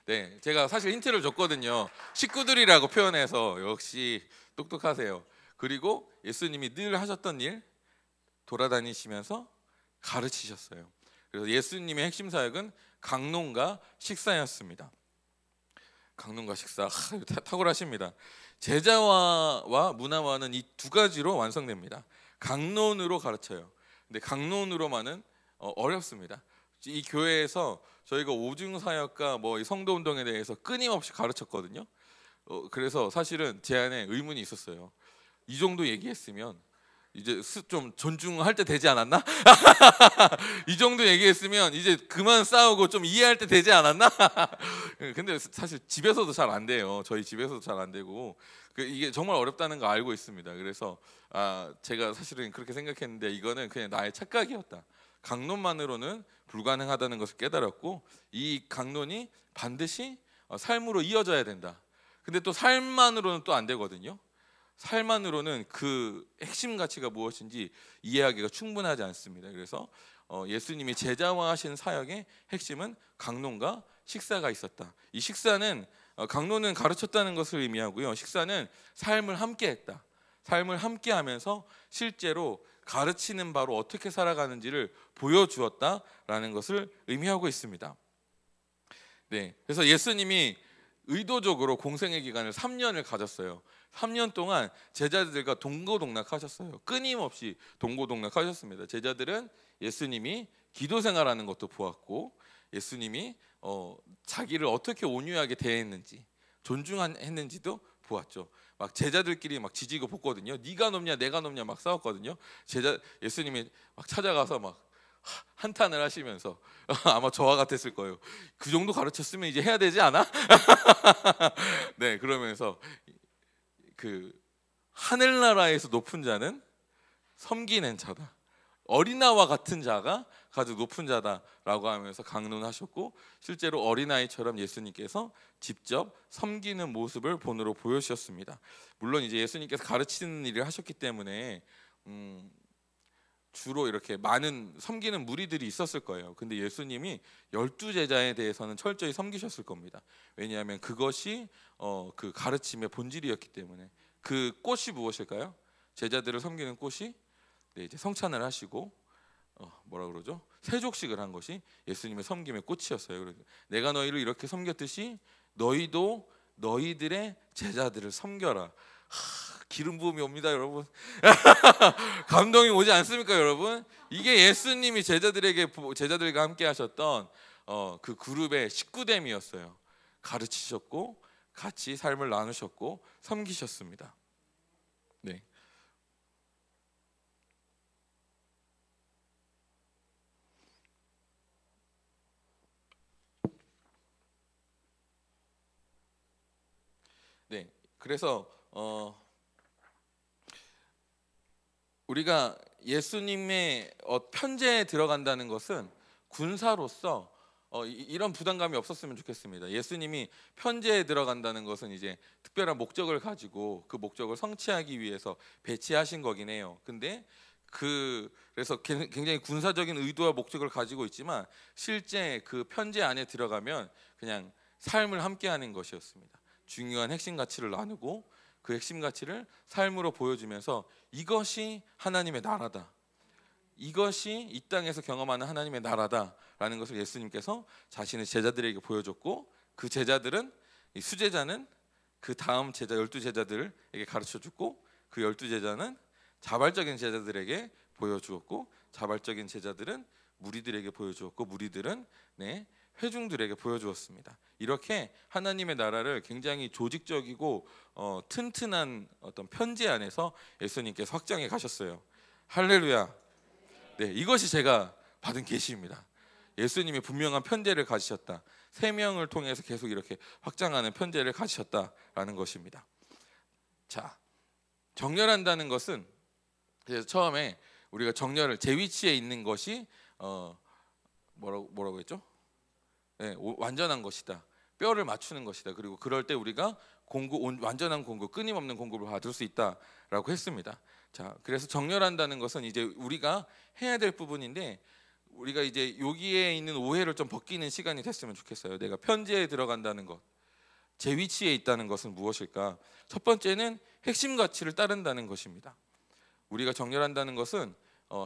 네, 제가 사실 힌트를 줬거든요. 식구들이라고 표현해서 역시 똑똑하세요. 그리고 예수님이 늘 하셨던 일 돌아다니시면서 가르치셨어요. 그래서 예수님의 핵심 사역은 강론과 식사였습니다. 강론과 식사 탁월하십니다. 제자화와 문화화는 이 2가지로 완성됩니다. 강론으로 가르쳐요. 근데 강론으로만은 어렵습니다. 이 교회에서 저희가 오중 사역과 성도 운동에 대해서 끊임없이 가르쳤거든요. 그래서 사실은 제 안에 의문이 있었어요. 이 정도 얘기했으면 이제 좀 존중할 때 되지 않았나? 이 정도 얘기했으면 이제 그만 싸우고 좀 이해할 때 되지 않았나? 근데 사실 집에서도 잘 안 돼요. 저희 집에서도 잘 안 되고 이게 정말 어렵다는 거 알고 있습니다. 그래서 제가 사실은 그렇게 생각했는데 이거는 그냥 나의 착각이었다. 강론만으로는 불가능하다는 것을 깨달았고 이 강론이 반드시 삶으로 이어져야 된다. 근데 또 삶만으로는 또 안 되거든요. 삶만으로는 그 핵심 가치가 무엇인지 이해하기가 충분하지 않습니다. 그래서 예수님이 제자화하신 사역의 핵심은 강론과 식사가 있었다. 이 식사는 강론은 가르쳤다는 것을 의미하고요. 식사는 삶을 함께했다. 삶을 함께하면서 실제로 가르치는 바로 어떻게 살아가는지를 보여주었다라는 것을 의미하고 있습니다. 네, 그래서 예수님이 의도적으로 공생의 기간을 3년을 가졌어요. 3년 동안 제자들과 동고동락하셨어요. 끊임없이 동고동락하셨습니다. 제자들은 예수님이 기도 생활하는 것도 보았고, 예수님이 자기를 어떻게 온유하게 대했는지, 존중했는지도 보았죠. 막 제자들끼리 막 지지고 볶거든요. 네가 높냐 내가 높냐 막 싸웠거든요. 예수님이 막 찾아가서 막 한탄을 하시면서 아마 저와 같았을 거예요. 그 정도 가르쳤으면 이제 해야 되지 않아? 네, 그러면서 그 하늘나라에서 높은 자는 섬기는 자다. 어린아이와 같은 자가 가장 높은 자다라고 하면서 강론하셨고, 실제로 어린아이처럼 예수님께서 직접 섬기는 모습을 본으로 보여주셨습니다. 물론 이제 예수님께서 가르치는 일을 하셨기 때문에 주로 이렇게 많은 섬기는 무리들이 있었을 거예요. 근데 예수님이 12제자에 대해서는 철저히 섬기셨을 겁니다. 왜냐하면 그것이 그 가르침의 본질이었기 때문에. 그 꽃이 무엇일까요? 제자들을 섬기는 꽃이 이제 성찬을 하시고 뭐라 그러죠? 세족식을 한 것이 예수님의 섬김의 꽃이었어요. 그래서 내가 너희를 이렇게 섬겼듯이 너희도 너희들의 제자들을 섬겨라. 기름 부음이 옵니다, 여러분. 감동이 오지 않습니까, 여러분? 이게 예수님이 제자들과 함께 하셨던 그 그룹의 식구됨이었어요. 가르치셨고 같이 삶을 나누셨고 섬기셨습니다. 네. 네. 그래서 우리가 예수님의 편제에 들어간다는 것은 군사로서 이런 부담감이 없었으면 좋겠습니다. 예수님이 편제에 들어간다는 것은 이제 특별한 목적을 가지고 그 목적을 성취하기 위해서 배치하신 거긴 해요. 근데 그래서 굉장히 군사적인 의도와 목적을 가지고 있지만 실제 그 편제 안에 들어가면 그냥 삶을 함께하는 것이었습니다. 중요한 핵심 가치를 나누고 그 핵심 가치를 삶으로 보여주면서 이것이 하나님의 나라다, 이것이 이 땅에서 경험하는 하나님의 나라다라는 것을 예수님께서 자신의 제자들에게 보여줬고, 그 제자들은, 이 수제자는 그 다음 제자 12제자들에게 가르쳐줬고, 그 12제자는 자발적인 제자들에게 보여주었고, 자발적인 제자들은 무리들에게 보여주었고, 무리들은 회중들에게 보여주었습니다. 이렇게 하나님의 나라를 굉장히 조직적이고 튼튼한 어떤 편지 안에서 예수님께서 확장해 가셨어요. 할렐루야. 네, 이것이 제가 받은 계시입니다. 예수님이 분명한 편제를 가지셨다. 3명을 통해서 계속 이렇게 확장하는 편제를 가지셨다라는 것입니다. 자, 정렬한다는 것은, 그래서 처음에 우리가 정렬을, 제 위치에 있는 것이 뭐라고 했죠? 네, 완전한 것이다. 뼈를 맞추는 것이다. 그리고 그럴 때 우리가 완전한 공급, 끊임없는 공급을 받을 수 있다라고 했습니다. 자, 그래서 정렬한다는 것은 이제 우리가 해야 될 부분인데, 우리가 이제 여기에 있는 오해를 좀 벗기는 시간이 됐으면 좋겠어요. 내가 편지에 들어간다는 것, 제 위치에 있다는 것은 무엇일까? 첫 번째는 핵심 가치를 따른다는 것입니다. 우리가 정렬한다는 것은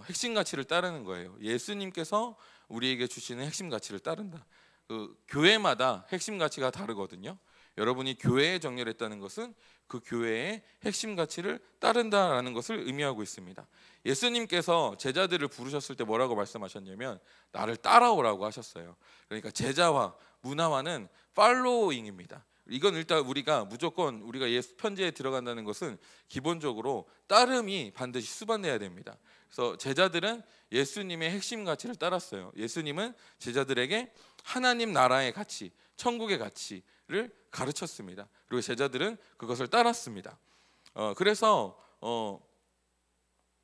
핵심 가치를 따르는 거예요. 예수님께서 우리에게 주시는 핵심 가치를 따른다. 그 교회마다 핵심 가치가 다르거든요. 여러분이 교회에 정렬했다는 것은 그 교회의 핵심 가치를 따른다라는 것을 의미하고 있습니다. 예수님께서 제자들을 부르셨을 때 뭐라고 말씀하셨냐면 나를 따라오라고 하셨어요. 그러니까 제자화, 문화화는 팔로잉입니다. 이건 일단 우리가 무조건 우리가 예수 편지에 들어간다는 것은 기본적으로 따름이 반드시 수반돼야 됩니다. 그래서 제자들은 예수님의 핵심 가치를 따랐어요. 예수님은 제자들에게 하나님 나라의 가치, 천국의 가치를 가르쳤습니다. 그리고 제자들은 그것을 따랐습니다. 그래서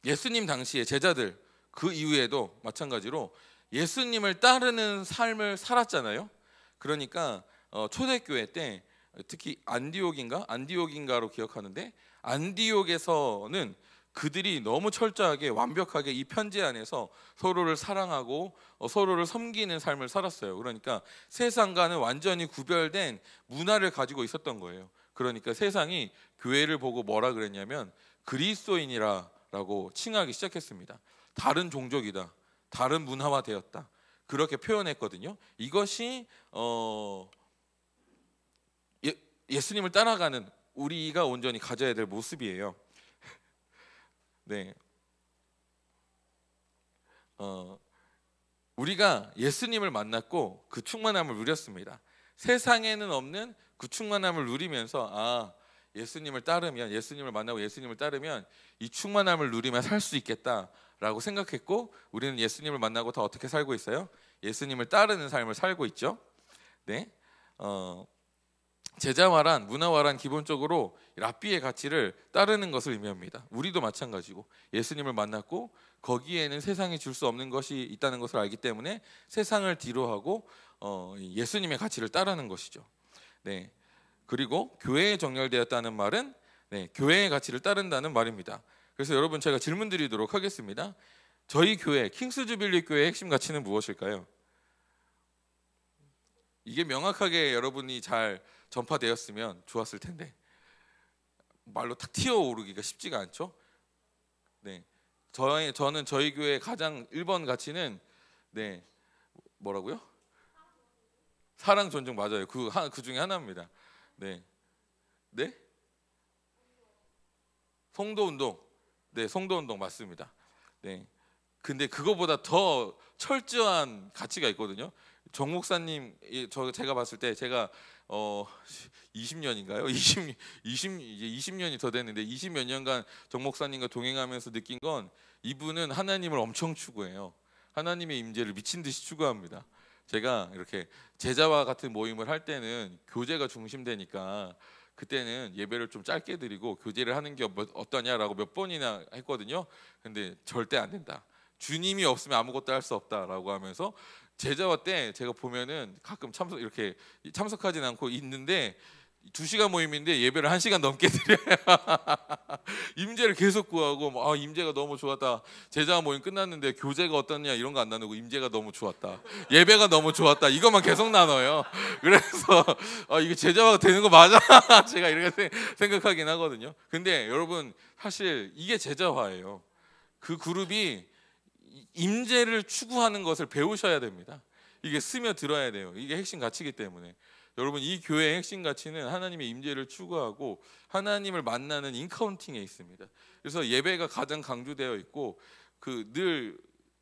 예수님 당시에 제자들, 그 이후에도 마찬가지로 예수님을 따르는 삶을 살았잖아요. 그러니까 초대교회 때 특히 안디옥인가로 기억하는데, 안디옥에서는 그들이 너무 철저하게 완벽하게 이 편지 안에서 서로를 사랑하고 서로를 섬기는 삶을 살았어요. 그러니까 세상과는 완전히 구별된 문화를 가지고 있었던 거예요. 그러니까 세상이 교회를 보고 뭐라 그랬냐면 그리스도인이라고 칭하기 시작했습니다. 다른 종족이다, 다른 문화화 되었다, 그렇게 표현했거든요. 이것이 예수님을 따라가는 우리가 온전히 가져야 될 모습이에요. 네, 우리가 예수님을 만났고 그 충만함을 누렸습니다. 세상에는 없는 그 충만함을 누리면서 예수님을 따르면, 예수님을 만나고 예수님을 따르면 이 충만함을 누리며 살 수 있겠다라고 생각했고, 우리는 예수님을 만나고 더 어떻게 살고 있어요? 예수님을 따르는 삶을 살고 있죠. 네, 제자화란, 문화화란 기본적으로 랍비의 가치를 따르는 것을 의미합니다. 우리도 마찬가지고 예수님을 만났고 거기에는 세상이 줄 수 없는 것이 있다는 것을 알기 때문에 세상을 뒤로하고 예수님의 가치를 따르는 것이죠. 네, 그리고 교회에 정렬되었다는 말은 교회의 가치를 따른다는 말입니다. 그래서 여러분, 제가 질문 드리도록 하겠습니다. 저희 교회, 킹스주빌리 교회의 핵심 가치는 무엇일까요? 이게 명확하게 여러분이 잘 전파되었으면 좋았을 텐데 말로 탁 튀어오르기가 쉽지가 않죠. 네, 저는 저희 교회의 가장 1번 가치는 뭐라고요? 사랑, 존중. 맞아요. 그 중에 하나입니다. 네, 성도운동. 네, 성도운동 맞습니다. 네, 근데 그거보다 더 철저한 가치가 있거든요. 정 목사님, 제가 봤을 때 제가 20년인가요? 이제 20년이 더 됐는데 20몇 년간 정 목사님과 동행하면서 느낀 건, 이분은 하나님을 엄청 추구해요. 하나님의 임재를 미친 듯이 추구합니다. 제가 이렇게 제자와 같은 모임을 할 때는 교제가 중심되니까 그때는 예배를 좀 짧게 드리고 교제를 하는 게 어떠냐라고 몇 번이나 했거든요. 근데 절대 안 된다. 주님이 없으면 아무것도 할 수 없다라고 하면서, 제자화 때 제가 보면은 가끔 이렇게 참석하진 않고 있는데 2시간 모임인데 예배를 1시간 넘게 드려요. 임재를 계속 구하고, 임재가 너무 좋았다. 제자화 모임 끝났는데 교제가 어떻냐 이런 거 안 나누고 임재가 너무 좋았다, 예배가 너무 좋았다, 이것만 계속 나눠요. 그래서 이게 제자화가 되는 거 맞아? 제가 이렇게 생각하긴 하거든요. 근데 여러분, 사실 이게 제자화예요. 그 그룹이 임재를 추구하는 것을 배우셔야 됩니다. 이게 스며들어야 돼요. 이게 핵심 가치이기 때문에. 여러분, 이 교회의 핵심 가치는 하나님의 임재를 추구하고 하나님을 만나는 인카운팅에 있습니다. 그래서 예배가 가장 강조되어 있고, 늘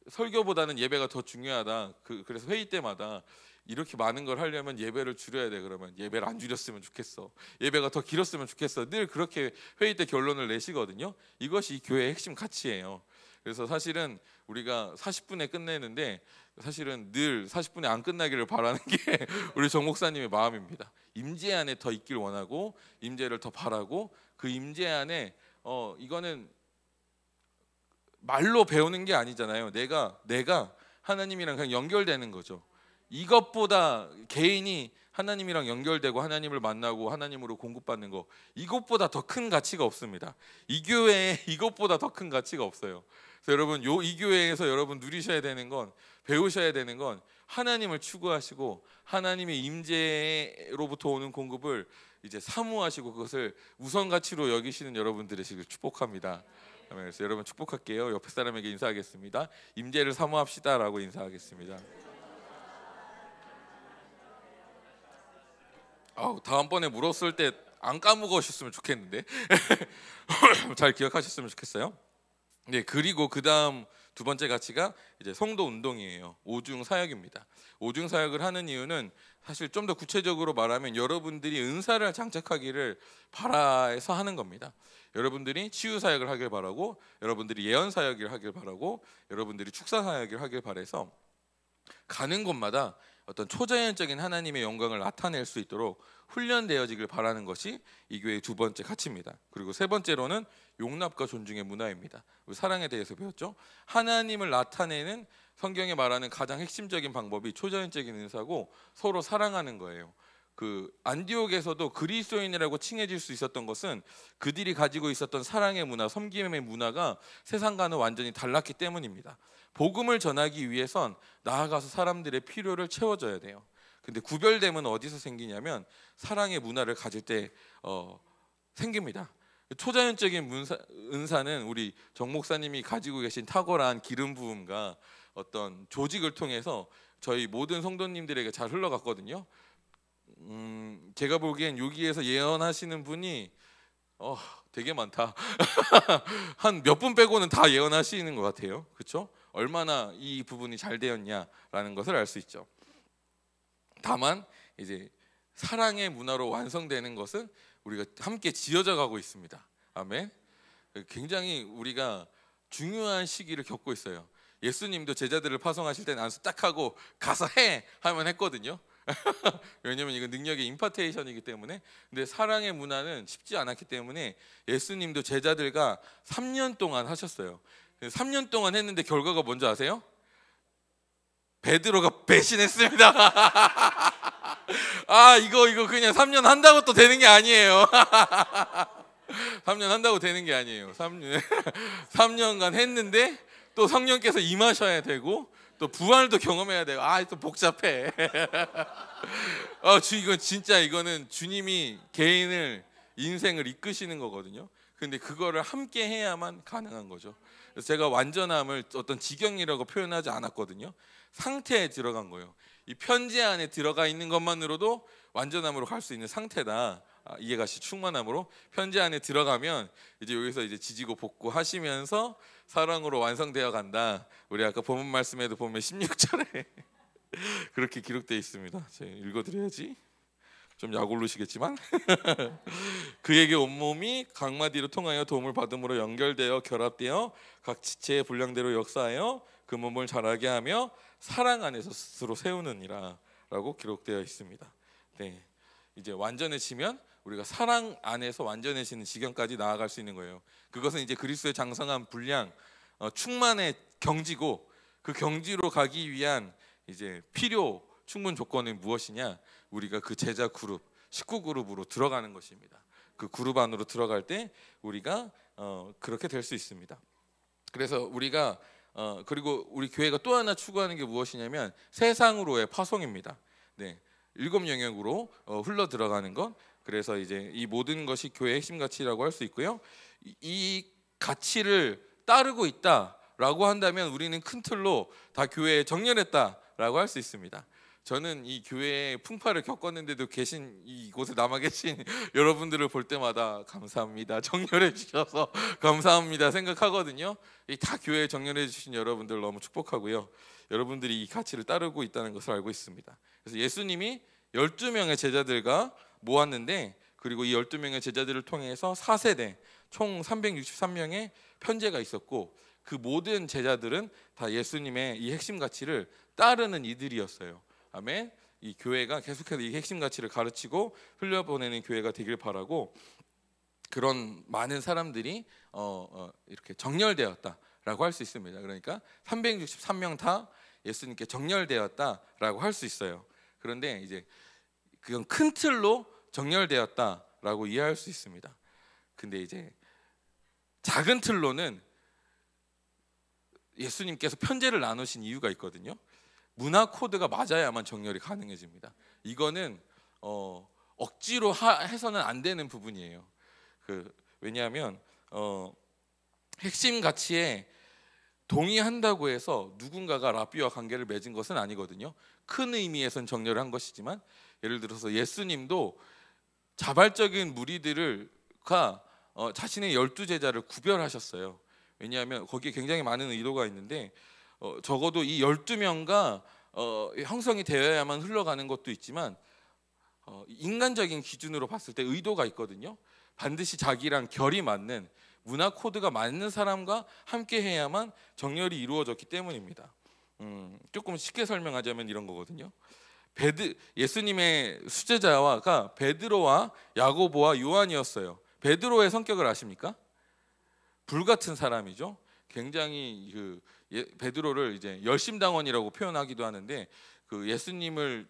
설교보다는 예배가 더 중요하다. 그래서 회의 때마다 이렇게 많은 걸 하려면 예배를 줄여야 돼. 그러면 예배를 안 줄였으면 좋겠어, 예배가 더 길었으면 좋겠어, 늘 그렇게 회의 때 결론을 내시거든요. 이것이 이 교회의 핵심 가치예요. 그래서 사실은 우리가 40분에 끝내는데 사실은 늘 40분에 안 끝나기를 바라는 게 우리 정 목사님의 마음입니다. 임재 안에 더 있길 원하고, 임재를 더 바라고, 그 임재 안에 이거는 말로 배우는 게 아니잖아요. 내가 하나님이랑 그냥 연결되는 거죠. 이것보다 개인이 하나님이랑 연결되고 하나님을 만나고 하나님으로 공급받는 거, 이것보다 더 큰 가치가 없습니다. 이 교회에 이것보다 더 큰 가치가 없어요. 그래서 여러분, 이 교회에서 여러분 누리셔야 되는 건, 배우셔야 되는 건, 하나님을 추구하시고 하나님의 임재로부터 오는 공급을 이제 사모하시고 그것을 우선 가치로 여기시는 여러분 되시길 축복합니다. 그래서 여러분 축복할게요. 옆에 사람에게 인사하겠습니다. 임재를 사모합시다라고 인사하겠습니다. 다음번에 물었을 때 안 까먹으셨으면 좋겠는데 잘 기억하셨으면 좋겠어요. 네, 그리고 그 다음 2번째 가치가 이제 성도 운동이에요. 오중 사역입니다. 오중 사역을 하는 이유는 사실 좀 더 구체적으로 말하면 여러분들이 은사를 장착하기를 바라서 하는 겁니다. 여러분들이 치유 사역을 하길 바라고, 여러분들이 예언 사역을 하길 바라고, 여러분들이 축사 사역을 하길 바라서 가는 곳마다 어떤 초자연적인 하나님의 영광을 나타낼 수 있도록 훈련되어지길 바라는 것이 이 교회의 2번째 가치입니다. 그리고 3번째로는 용납과 존중의 문화입니다. 우리 사랑에 대해서 배웠죠. 하나님을 나타내는, 성경에 말하는 가장 핵심적인 방법이 초자연적인 은사고 서로 사랑하는 거예요. 안디옥에서도 그리스도인이라고 칭해질 수 있었던 것은 그들이 가지고 있었던 사랑의 문화, 섬김의 문화가 세상과는 완전히 달랐기 때문입니다. 복음을 전하기 위해선 나아가서 사람들의 필요를 채워줘야 돼요. 근데 구별됨은 어디서 생기냐면 사랑의 문화를 가질 때 생깁니다. 초자연적인 은사는 우리 정 목사님이 가지고 계신 탁월한 기름 부음과 어떤 조직을 통해서 저희 모든 성도님들에게 잘 흘러갔거든요. 제가 보기엔 여기에서 예언하시는 분이 되게 많다. 한 몇 분 빼고는 다 예언하시는 것 같아요. 그렇죠? 얼마나 이 부분이 잘 되었냐라는 것을 알 수 있죠. 다만 이제 사랑의 문화로 완성되는 것은 우리가 함께 지어져 가고 있습니다. 아멘. 굉장히 우리가 중요한 시기를 겪고 있어요. 예수님도 제자들을 파송하실 때는 안수 딱 하고 가서 해 하면 했거든요. 왜냐면 이건 능력의 임파테이션이기 때문에. 근데 사랑의 문화는 쉽지 않았기 때문에 예수님도 제자들과 3년 동안 하셨어요. 3년 동안 했는데 결과가 뭔지 아세요? 베드로가 배신했습니다. 이거 그냥 3년 한다고 또 되는 게 아니에요. 3년 한다고 되는 게 아니에요. 3년간 했는데 또 성령께서 임하셔야 되고 또 부활도 경험해야 돼요. 또 복잡해. 이거는 주님이 개인을 인생을 이끄시는 거거든요. 근데 그거를 함께 해야만 가능한 거죠. 그래서 제가 완전함을 어떤 지경이라고 표현하지 않았거든요. 상태에 들어간 거예요. 이 편지 안에 들어가 있는 것만으로도 완전함으로 갈 수 있는 상태다. 이해가시 충만함으로 편지 안에 들어가면 이제 여기서 이제 지지고 볶고 하시면서 사랑으로 완성되어 간다. 우리 아까 본문 말씀에도 보면 16절에 그렇게 기록되어 있습니다. 제가 읽어드려야지. 좀 약올르시겠지만 그에게 온몸이 각마디로 통하여 도움을 받음으로 연결되어 결합되어 각 지체의 분량대로 역사하여 그 몸을 자라게 하며 사랑 안에서 스스로 세우느니라 라고 기록되어 있습니다. 네, 이제 완전해지면 우리가 사랑 안에서 완전해지는 지경까지 나아갈 수 있는 거예요. 그것은 이제 그리스도의 장성한 분량, 충만의 경지고, 그 경지로 가기 위한 이제 필요 충분 조건은 무엇이냐? 우리가 그 제자 그룹 19그룹으로 들어가는 것입니다. 그 그룹 안으로 들어갈 때 우리가 그렇게 될 수 있습니다. 그래서 우리가 그리고 우리 교회가 또 하나 추구하는 게 무엇이냐면 세상으로의 파송입니다. 네, 7 영역으로 흘러 들어가는 것. 그래서 이제 이 모든 것이 교회의 핵심 가치라고 할 수 있고요. 이 가치를 따르고 있다라고 한다면 우리는 큰 틀로 다 교회에 정렬했다라고 할 수 있습니다. 저는 이 교회의 풍파를 겪었는데도 계신 이곳에 남아 계신 여러분들을 볼 때마다 감사합니다. 정렬해 주셔서 감사합니다 생각하거든요. 이 다 교회에 정렬해 주신 여러분들 너무 축복하고요. 여러분들이 이 가치를 따르고 있다는 것을 알고 있습니다. 그래서 예수님이 12명의 제자들과 모았는데, 그리고 이 12명의 제자들을 통해서 4세대 총 363명의 편제가 있었고, 그 모든 제자들은 다 예수님의 이 핵심 가치를 따르는 이들이었어요. 아멘. 이 교회가 계속해서 이 핵심 가치를 가르치고 흘려보내는 교회가 되길 바라고, 그런 많은 사람들이 이렇게 정렬되었다라고 할 수 있습니다. 그러니까 363명 다 예수님께 정렬되었다라고 할 수 있어요. 그런데 이제 그건 큰 틀로 정렬되었다라고 이해할 수 있습니다. 근데 이제 작은 틀로는 예수님께서 편제를 나누신 이유가 있거든요. 문화 코드가 맞아야만 정렬이 가능해집니다. 이거는 억지로 해서는 안 되는 부분이에요. 왜냐하면 핵심 가치에 동의한다고 해서 누군가가 랍비와 관계를 맺은 것은 아니거든요. 큰 의미에선 정렬을 한 것이지만, 예를 들어서 예수님도 자발적인 무리들과 자신의 12제자를 구별하셨어요. 왜냐하면 거기에 굉장히 많은 의도가 있는데, 적어도 이 12명과 형성이 되어야만 흘러가는 것도 있지만, 인간적인 기준으로 봤을 때 의도가 있거든요. 반드시 자기랑 결이 맞는, 문화 코드가 맞는 사람과 함께 해야만 정렬이 이루어졌기 때문입니다. 조금 쉽게 설명하자면 이런 거거든요. 예수님의 수제자가 베드로와 야고보와 요한이었어요. 베드로의 성격을 아십니까? 불같은 사람이죠. 굉장히 베드로를 이제 열심당원이라고 표현하기도 하는데, 그 예수님을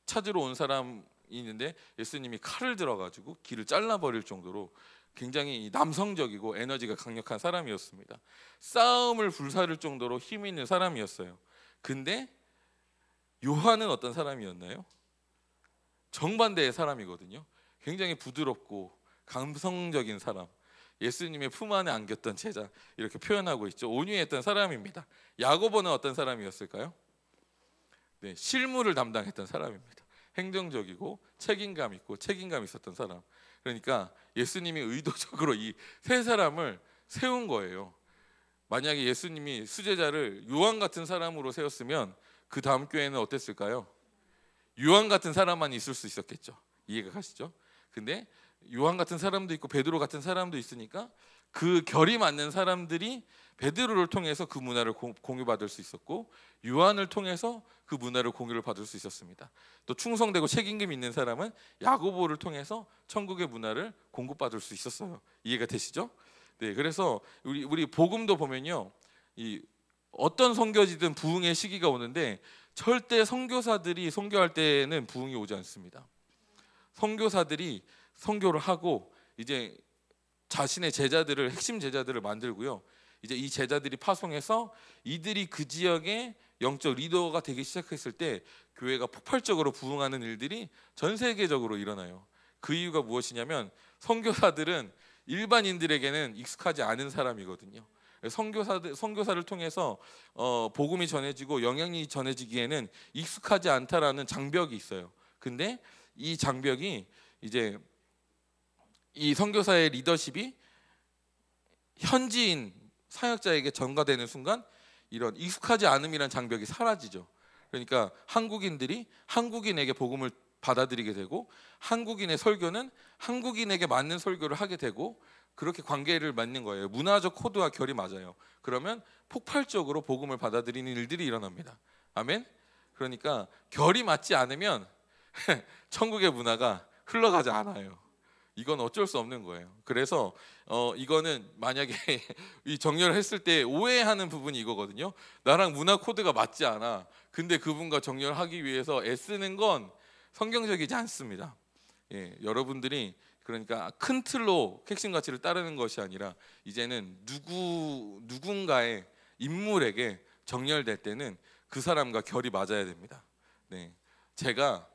찾으러 온 사람이 있는데 예수님이 칼을 들어가지고 귀를 잘라버릴 정도로 굉장히 남성적이고 에너지가 강력한 사람이었습니다. 싸움을 불사를 정도로 힘 있는 사람이었어요. 근데 요한은 어떤 사람이었나요? 정반대의 사람이거든요. 굉장히 부드럽고 감성적인 사람, 예수님의 품 안에 안겼던 제자, 이렇게 표현하고 있죠. 온유했던 사람입니다. 야고보는 어떤 사람이었을까요? 네, 실무를 담당했던 사람입니다. 행정적이고 책임감 있고 책임감 있었던 사람. 그러니까 예수님이 의도적으로 이 세 사람을 세운 거예요. 만약에 예수님이 수제자를 요한 같은 사람으로 세웠으면 그 다음 교회는 어땠을까요? 요한 같은 사람만 있을 수 있었겠죠. 이해가 가시죠? 근데 요한 같은 사람도 있고 베드로 같은 사람도 있으니까 그 결이 맞는 사람들이 베드로를 통해서 그 문화를 공유받을 수 있었고, 요한을 통해서 그 문화를 공유를 받을 수 있었습니다. 또 충성되고 책임감 있는 사람은 야고보를 통해서 천국의 문화를 공급받을 수 있었어요. 이해가 되시죠? 네, 그래서 우리 복음도 보면요, 이 어떤 선교지든 부흥의 시기가 오는데 절대 선교사들이 선교할 때는 부흥이 오지 않습니다. 선교사들이 선교를 하고 이제 자신의 제자들을, 핵심 제자들을 만들고요, 이제 이 제자들이 파송해서 이들이 그 지역의 영적 리더가 되기 시작했을 때 교회가 폭발적으로 부흥하는 일들이 전 세계적으로 일어나요. 그 이유가 무엇이냐면 선교사들은 일반인들에게는 익숙하지 않은 사람이거든요. 선교사를 통해서 복음이 전해지고 영향이 전해지기에는 익숙하지 않다라는 장벽이 있어요. 근데 이 장벽이 이제 이 선교사의 리더십이 현지인 사역자에게 전가되는 순간 이런 익숙하지 않음이란 장벽이 사라지죠. 그러니까 한국인들이 한국인에게 복음을 받아들이게 되고, 한국인의 설교는 한국인에게 맞는 설교를 하게 되고, 그렇게 관계를 맺는 거예요. 문화적 코드와 결이 맞아요. 그러면 폭발적으로 복음을 받아들이는 일들이 일어납니다. 아멘. 그러니까 결이 맞지 않으면 천국의 문화가 흘러가지 않아요. 이건 어쩔 수 없는 거예요. 그래서 이거는 만약에 이 정렬을 했을 때 오해하는 부분이 이거거든요. 나랑 문화 코드가 맞지 않아. 근데 그분과 정렬하기 위해서 애쓰는 건 성경적이지 않습니다. 예, 여러분들이 그러니까 큰 틀로 핵심 가치를 따르는 것이 아니라 이제는 누군가의 인물에게 정렬될 때는 그 사람과 결이 맞아야 됩니다. 네, 제가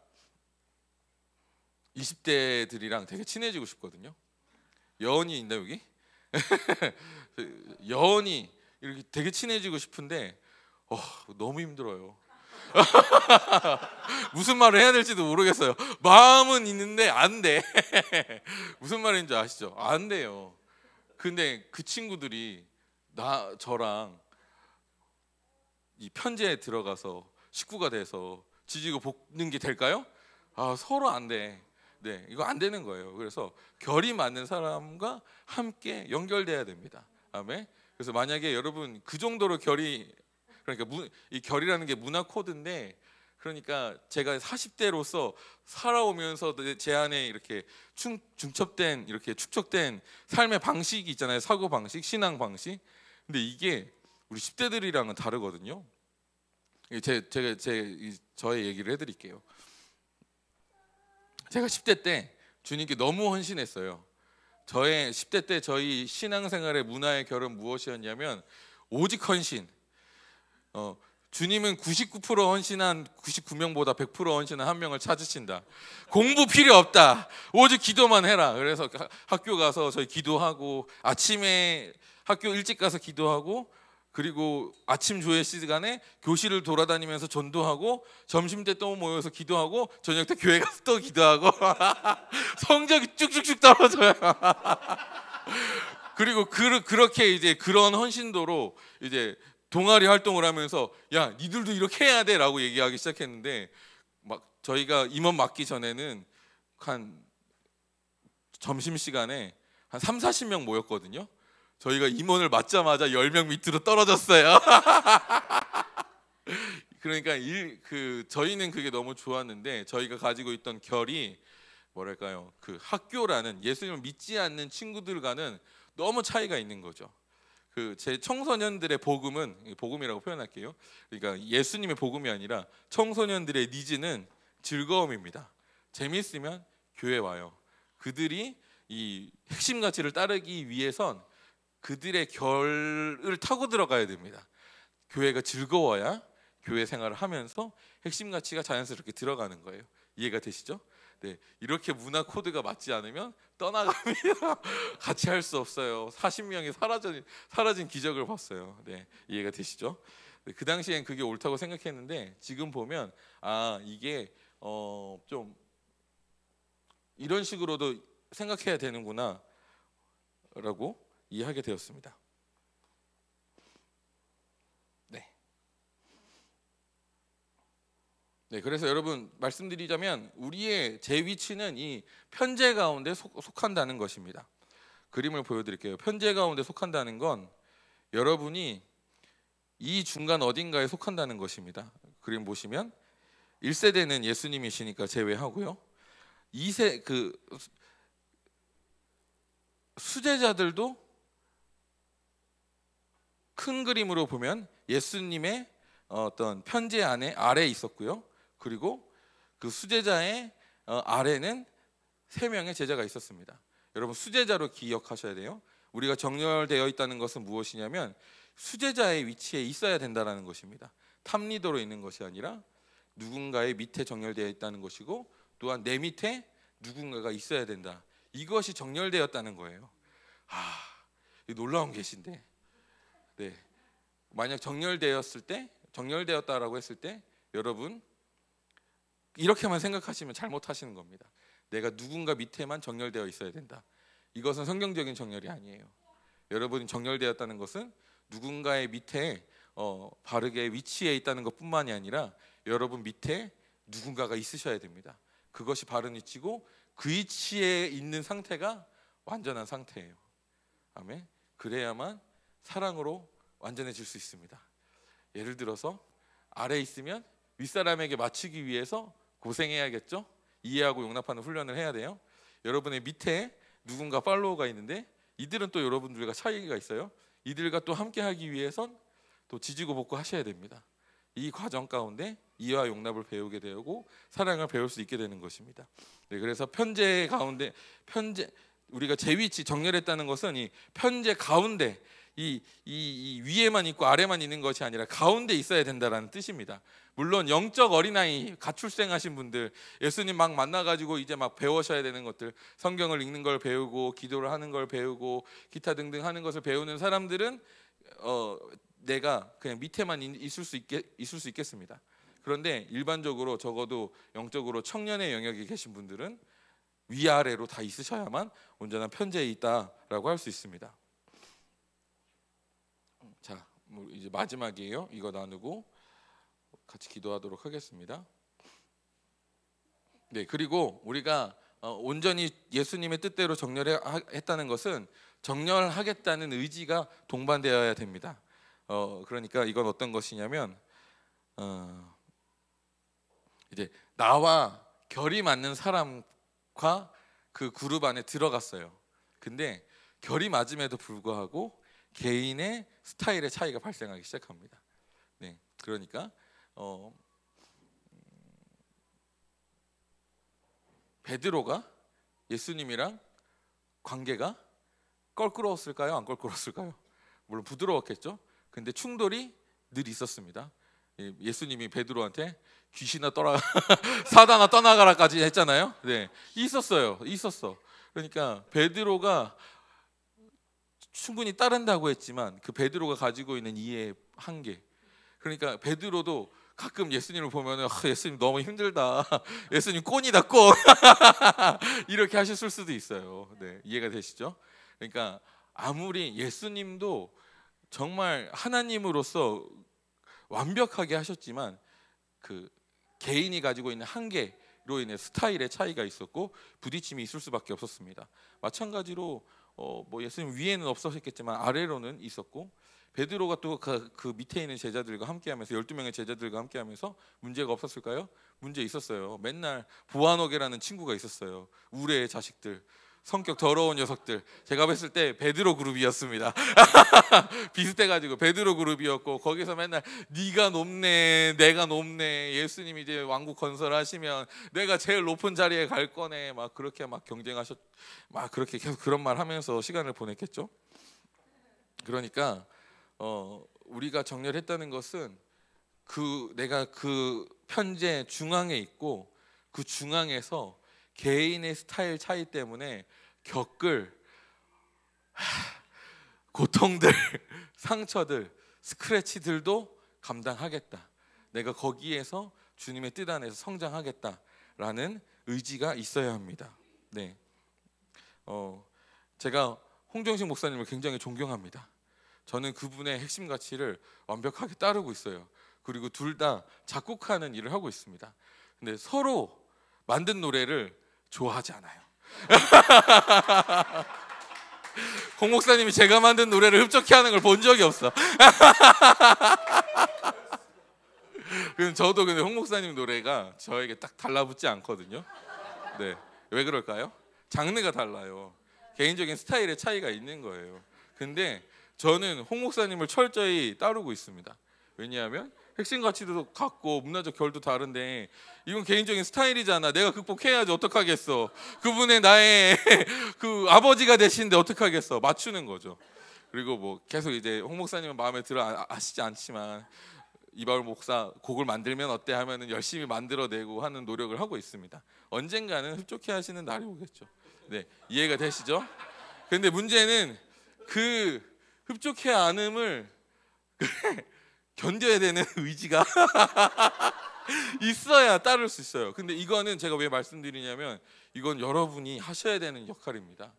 20대들이랑 되게 친해지고 싶거든요. 여원이 있나 여기? 여원이 이렇게 되게 친해지고 싶은데 너무 힘들어요. 무슨 말을 해야 될지도 모르겠어요. 마음은 있는데 안 돼. 무슨 말인지 아시죠? 안 돼요. 근데 그 친구들이 저랑 이 편제에 들어가서 식구가 돼서 지지고 볶는 게 될까요? 서로 안 돼. 네, 이거 안 되는 거예요. 그래서 결이 맞는 사람과 함께 연결돼야 됩니다. 아멘. 그래서 만약에 여러분 그 정도로 결이, 그러니까 이 결이라는 게 문화 코드인데, 그러니까 제가 40대로서 살아오면서 제 안에 이렇게 중첩된, 이렇게 축적된 삶의 방식이 있잖아요. 사고 방식, 신앙 방식. 근데 이게 우리 10대들이랑은 다르거든요. 저의 얘기를 해드릴게요. 제가 10대 때 주님께 너무 헌신했어요. 저의 10대 때 저희 신앙생활의 문화의 결은 무엇이었냐면 오직 헌신. 주님은 99% 헌신한 99명보다 100% 헌신한 한 명을 찾으신다. 공부 필요 없다. 오직 기도만 해라. 그래서 학교 가서 저희 기도하고, 아침에 학교 일찍 가서 기도하고, 그리고 아침 조회 시간에 교실을 돌아다니면서 전도하고, 점심 때 또 모여서 기도하고, 저녁 때 교회 가서 또 기도하고 성적이 쭉쭉쭉 떨어져요. 그리고 그렇게 이제 그런 헌신도로 이제 동아리 활동을 하면서 야, 니들도 이렇게 해야 돼라고 얘기하기 시작했는데, 막 저희가 임원 맡기 전에는 한 점심 시간에 한 30-40명 모였거든요. 저희가 임원을 맡자마자 10명 밑으로 떨어졌어요. 그러니까 저희는 그게 너무 좋았는데, 저희가 가지고 있던 결이 뭐랄까요, 그 학교라는 예수님을 믿지 않는 친구들과는 너무 차이가 있는 거죠. 제 청소년들의 복음이라고 표현할게요. 그러니까 예수님의 복음이 아니라 청소년들의 니즈는 즐거움입니다. 재밌으면 교회 와요. 그들이 이 핵심 가치를 따르기 위해선 그들의 결을 타고 들어가야 됩니다. 교회가 즐거워야 교회 생활을 하면서 핵심 가치가 자연스럽게 들어가는 거예요. 이해가 되시죠? 네, 이렇게 문화 코드가 맞지 않으면 떠나갑니다. 같이 할 수 없어요. 40명이 사라진 기적을 봤어요. 네, 이해가 되시죠? 네, 그 당시엔 그게 옳다고 생각했는데 지금 보면 이게 좀 이런 식으로도 생각해야 되는구나 라고 이해하게 되었습니다. 네, 그래서 여러분 말씀드리자면 우리의 제 위치는 이 편재 가운데 속한다는 것입니다. 그림을 보여드릴게요. 편재 가운데 속한다는 건 여러분이 이 중간 어딘가에 속한다는 것입니다. 그림 보시면 1세대는 예수님이시니까 제외하고요. 2세 수제자들도 큰 그림으로 보면 예수님의 어떤 편재 아래에 있었고요. 그리고 그 수제자의 아래는 3명의 제자가 있었습니다. 여러분 수제자로 기억하셔야 돼요. 우리가 정렬되어 있다는 것은 무엇이냐면 수제자의 위치에 있어야 된다는 것입니다. 탑리더로 있는 것이 아니라 누군가의 밑에 정렬되어 있다는 것이고 또한 내 밑에 누군가가 있어야 된다. 이것이 정렬되었다는 거예요. 이 놀라운 계시인데, 네, 만약 정렬되었다라고 했을 때 여러분 이렇게만 생각하시면 잘못하시는 겁니다. 내가 누군가 밑에만 정렬되어 있어야 된다. 이것은 성경적인 정렬이 아니에요. 여러분이 정렬되었다는 것은 누군가의 밑에 바르게 위치해 있다는 것뿐만이 아니라 여러분 밑에 누군가가 있으셔야 됩니다. 그것이 바른 위치고 그 위치에 있는 상태가 완전한 상태예요. 아멘. 그래야만 사랑으로 완전해질 수 있습니다. 예를 들어서 아래 있으면 윗사람에게 맞추기 위해서 고생해야겠죠. 이해하고 용납하는 훈련을 해야 돼요. 여러분의 밑에 누군가 팔로워가 있는데 이들은 또 여러분들과 차이가 있어요. 이들과 또 함께 하기 위해선 또 지지고 볶고 하셔야 됩니다. 이 과정 가운데 이해와 용납을 배우게 되고 사랑을 배울 수 있게 되는 것입니다. 네, 그래서 편재 가운데 우리가 제 위치 정렬했다는 것은 이 편재 가운데 이 위에만 있고 아래만 있는 것이 아니라 가운데 있어야 된다라는 뜻입니다. 물론 영적 어린아이 가출생하신 분들 예수님 막 만나가지고 이제 막 배우셔야 되는 것들 성경을 읽는 걸 배우고 기도를 하는 걸 배우고 기타 등등 하는 것을 배우는 사람들은 내가 그냥 밑에만 있을 수 있겠습니다. 그런데 일반적으로 적어도 영적으로 청년의 영역에 계신 분들은 위아래로 다 있으셔야만 온전한 편재에 있다라고 할 수 있습니다. 자, 이제 마지막이에요. 이거 나누고 같이 기도하도록 하겠습니다. 네, 그리고 우리가 온전히 예수님의 뜻대로 정렬했다는 것은 정렬하겠다는 의지가 동반되어야 됩니다. 그러니까 이건 어떤 것이냐면 이제 나와 결이 맞는 사람과 그 그룹 안에 들어갔어요. 근데 결이 맞음에도 불구하고 개인의 스타일의 차이가 발생하기 시작합니다. 네, 그러니까 베드로가 예수님이랑 관계가 껄끄러웠을까요? 안 껄끄러웠을까요? 물론 부드러웠겠죠. 근데 충돌이 늘 있었습니다. 예수님이 베드로한테 귀신아 떠나가 사단아 떠나가라까지 했잖아요. 네, 있었어. 그러니까 베드로가 충분히 따른다고 했지만 그 베드로가 가지고 있는 이해의 한계. 그러니까 베드로도 가끔 예수님을 보면 예수님 너무 힘들다. 예수님 꼰이다 꼰. 이렇게 하셨을 수도 있어요. 네, 이해가 되시죠? 그러니까 아무리 예수님도 정말 하나님으로서 완벽하게 하셨지만 그 개인이 가지고 있는 한계로 인해 스타일의 차이가 있었고 부딪힘이 있을 수밖에 없었습니다. 마찬가지로 뭐 예수님 위에는 없었겠지만 아래로는 있었고 베드로가 또 그 밑에 있는 제자들과 함께하면서 12명의 제자들과 함께하면서 문제가 없었을까요? 문제 있었어요. 맨날 보아노게라는 친구가 있었어요. 우레의 자식들, 성격 더러운 녀석들. 제가 봤을 때 베드로 그룹이었습니다. 비슷해가지고 베드로 그룹이었고 거기서 맨날 네가 높네, 내가 높네. 예수님이 이제 왕국 건설하시면 내가 제일 높은 자리에 갈 거네. 막 그렇게 막 경쟁하셨, 막 그렇게 계속 그런 말 하면서 시간을 보냈겠죠. 그러니까 우리가 정렬했다는 것은 내가 그 편재 중앙에 있고 그 중앙에서 개인의 스타일 차이 때문에 겪을 고통들, 상처들, 스크래치들도 감당하겠다. 내가 거기에서 주님의 뜻 안에서 성장하겠다 라는 의지가 있어야 합니다. 네, 제가 홍정식 목사님을 굉장히 존경합니다. 저는 그분의 핵심 가치를 완벽하게 따르고 있어요. 그리고 둘 다 작곡하는 일을 하고 있습니다. 근데 서로 만든 노래를 좋아하지 않아요. 홍 목사님이 제가 만든 노래를 흡족해 하는 걸 본 적이 없어. 저도 근데 홍 목사님 노래가 저에게 딱 달라붙지 않거든요. 네, 왜 그럴까요? 장르가 달라요. 개인적인 스타일의 차이가 있는 거예요. 근데 저는 홍 목사님을 철저히 따르고 있습니다. 왜냐하면 핵심 가치도 같고 문화적 결도 다른데 이건 개인적인 스타일이잖아. 내가 극복해야지 어떡하겠어. 그분의 나의 그 아버지가 되시는데 어떡하겠어. 맞추는 거죠. 그리고 뭐 계속 이제 홍 목사님은 마음에 들어 하시지 않지만 이바울 목사 곡을 만들면 어때 하면은 열심히 만들어내고 하는 노력을 하고 있습니다. 언젠가는 흡족해 하시는 날이 오겠죠. 네, 이해가 되시죠? 근데 문제는 그 흡족해 않음을 견뎌야 되는 의지가 있어야 따를 수 있어요. 근데 이거는 제가 왜 말씀드리냐면 이건 여러분이 하셔야 되는 역할입니다.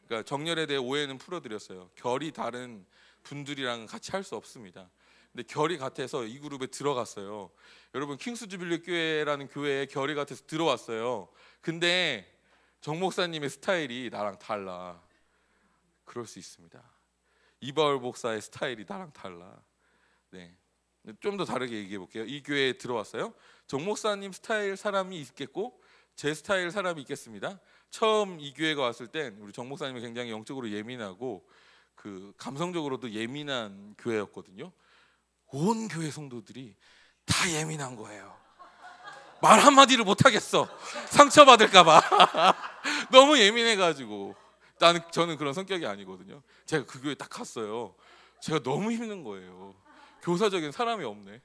그러니까 정열에 대해 오해는 풀어드렸어요. 결이 다른 분들이랑 같이 할 수 없습니다. 근데 결이 같아서 이 그룹에 들어갔어요. 여러분 킹스 주빌리 교회라는 교회에 결이 같아서 들어왔어요. 근데 정 목사님의 스타일이 나랑 달라. 그럴 수 있습니다. 이바울 목사의 스타일이 나랑 달라. 네, 좀 더 다르게 얘기해 볼게요. 이 교회에 들어왔어요. 정 목사님 스타일 사람이 있겠고 제 스타일 사람이 있겠습니다. 처음 이 교회가 왔을 땐 우리 정 목사님이 굉장히 영적으로 예민하고 그 감성적으로도 예민한 교회였거든요. 온 교회 성도들이 다 예민한 거예요. 말 한마디를 못 하겠어. 상처받을까 봐. 너무 예민해가지고. 저는 그런 성격이 아니거든요. 제가 그 교회 딱 갔어요. 제가 너무 힘든 거예요. 교사적인 사람이 없네.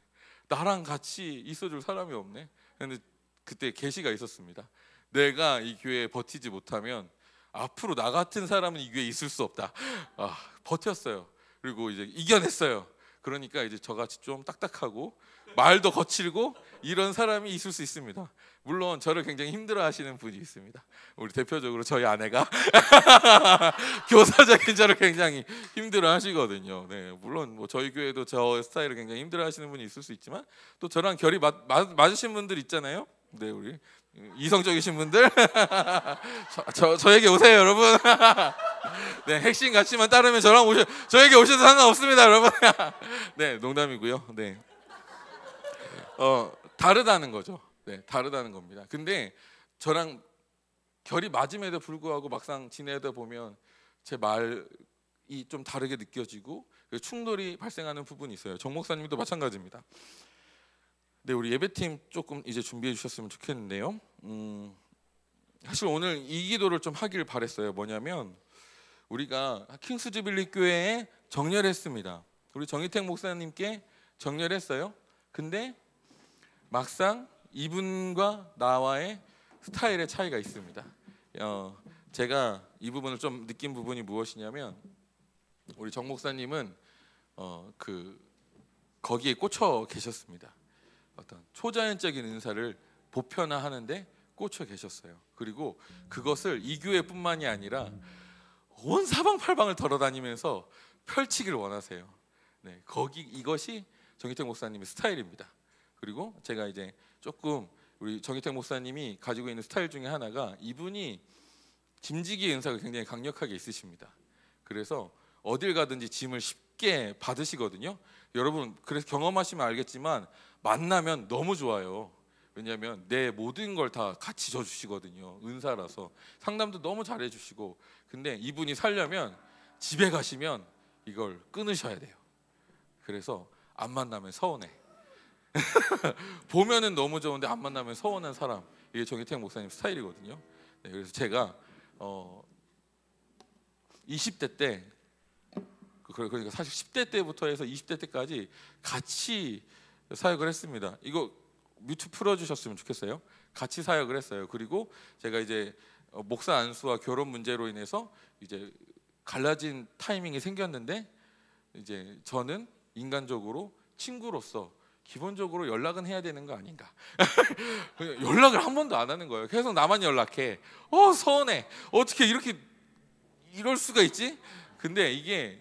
나랑 같이 있어줄 사람이 없네. 근데 그때 계시가 있었습니다. 내가 이 교회에 버티지 못하면 앞으로 나 같은 사람은 이 교회에 있을 수 없다. 버텼어요. 그리고 이제 이겨냈어요. 그러니까 이제 저같이 좀 딱딱하고 말도 거칠고 이런 사람이 있을 수 있습니다. 물론 저를 굉장히 힘들어하시는 분이 있습니다. 우리 대표적으로 저희 아내가 교사적인 저를 굉장히 힘들어하시거든요. 네, 물론 뭐 저희 교회도 저 스타일을 굉장히 힘들어하시는 분이 있을 수 있지만 또 저랑 결이 맞으신 분들 있잖아요. 네, 우리 이성적이신 분들 저에게 오세요, 여러분. 네, 핵심 가치만 따르면 저에게 오셔도 상관없습니다, 여러분. 네, 농담이고요. 네, 다르다는 거죠. 네, 다르다는 겁니다. 근데 저랑 결이 맞음에도 불구하고 막상 지내다 보면 제 말이 좀 다르게 느껴지고 충돌이 발생하는 부분이 있어요. 정 목사님도 마찬가지입니다. 네, 우리 예배팀 조금 이제 준비해 주셨으면 좋겠는데요. 사실 오늘 이 기도를 좀 하길 바랬어요. 뭐냐면 우리가 킹스 주빌리 교회에 정렬했습니다. 우리 정희택 목사님께 정렬했어요. 근데 막상 이분과 나와의 스타일의 차이가 있습니다. 제가 이 부분을 좀 느낀 부분이 무엇이냐면 우리 정 목사님은 거기에 꽂혀 계셨습니다. 어떤 초자연적인 은사를 보편화하는데 꽂혀 계셨어요. 그리고 그것을 이 교회뿐만이 아니라 온 사방팔방을 돌아다니면서 펼치기를 원하세요. 네, 이것이 정희택 목사님의 스타일입니다. 그리고 제가 이제 조금 우리 정희택 목사님이 가지고 있는 스타일 중에 하나가 이분이 짐지기 은사가 굉장히 강력하게 있으십니다. 그래서 어딜 가든지 짐을 쉽게 받으시거든요. 여러분 그래서 경험하시면 알겠지만 만나면 너무 좋아요. 왜냐하면 내 모든 걸 다 같이 져주시거든요. 은사라서 상담도 너무 잘해주시고. 근데 이분이 살려면 집에 가시면 이걸 끊으셔야 돼요. 그래서 안 만나면 서운해. 보면은 너무 좋은데 안 만나면 서운한 사람, 이게 정희택 목사님 스타일이거든요. 네, 그래서 제가 20대 때 그러니까 사실 10대 때부터 해서 20대 때까지 같이 사역을 했습니다. 이거 뮤트 풀어주셨으면 좋겠어요. 같이 사역을 했어요. 그리고 제가 이제 목사 안수와 결혼 문제로 인해서 이제 갈라진 타이밍이 생겼는데 이제 저는 인간적으로 친구로서 기본적으로 연락은 해야 되는 거 아닌가? 연락을 한 번도 안 하는 거예요. 계속 나만 연락해. 서운해. 어떻게 이렇게 이럴 수가 있지? 근데 이게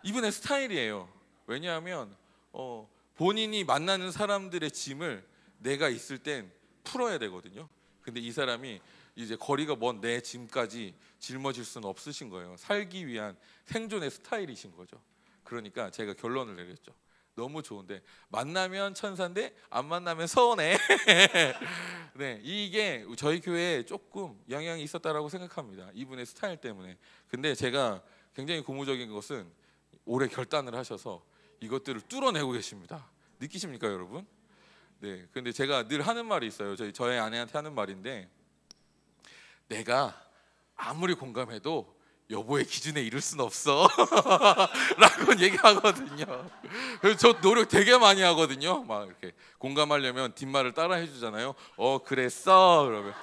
이분의 스타일이에요. 왜냐하면 본인이 만나는 사람들의 짐을 내가 있을 땐 풀어야 되거든요. 근데 이 사람이 이제 거리가 먼 내 짐까지 짊어질 수는 없으신 거예요. 살기 위한 생존의 스타일이신 거죠. 그러니까 제가 결론을 내렸죠. 너무 좋은데 만나면 천사인데 안 만나면 서운해. 네, 이게 저희 교회에 조금 영향이 있었다라고 생각합니다. 이분의 스타일 때문에. 근데 제가 굉장히 고무적인 것은 올해 결단을 하셔서 이것들을 뚫어내고 계십니다. 느끼십니까, 여러분? 네, 근데 제가 늘 하는 말이 있어요. 저희 아내한테 하는 말인데, 내가 아무리 공감해도 여보의 기준에 이를 수는 없어 라고 얘기하거든요. 그래서 저 노력 되게 많이 하거든요. 막 이렇게 공감하려면 뒷말을 따라 해주잖아요. 그랬어 그러면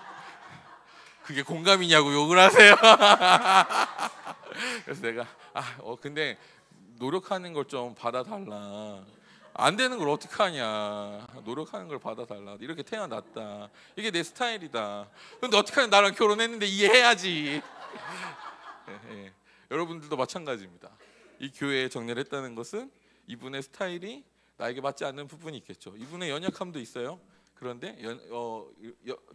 그게 공감이냐고 욕을 하세요. 그래서 내가 근데 노력하는 걸 좀 받아달라. 안 되는 걸 어떻게 하냐. 노력하는 걸 받아달라. 이렇게 태어났다. 이게 내 스타일이다. 근데 어떻게 하냐. 나랑 결혼했는데 이해해야지. 예. 여러분들도 마찬가지입니다. 이 교회에 정리를 했다는 것은 이분의 스타일이 나에게 맞지 않는 부분이 있겠죠. 이분의 연약함도 있어요. 그런데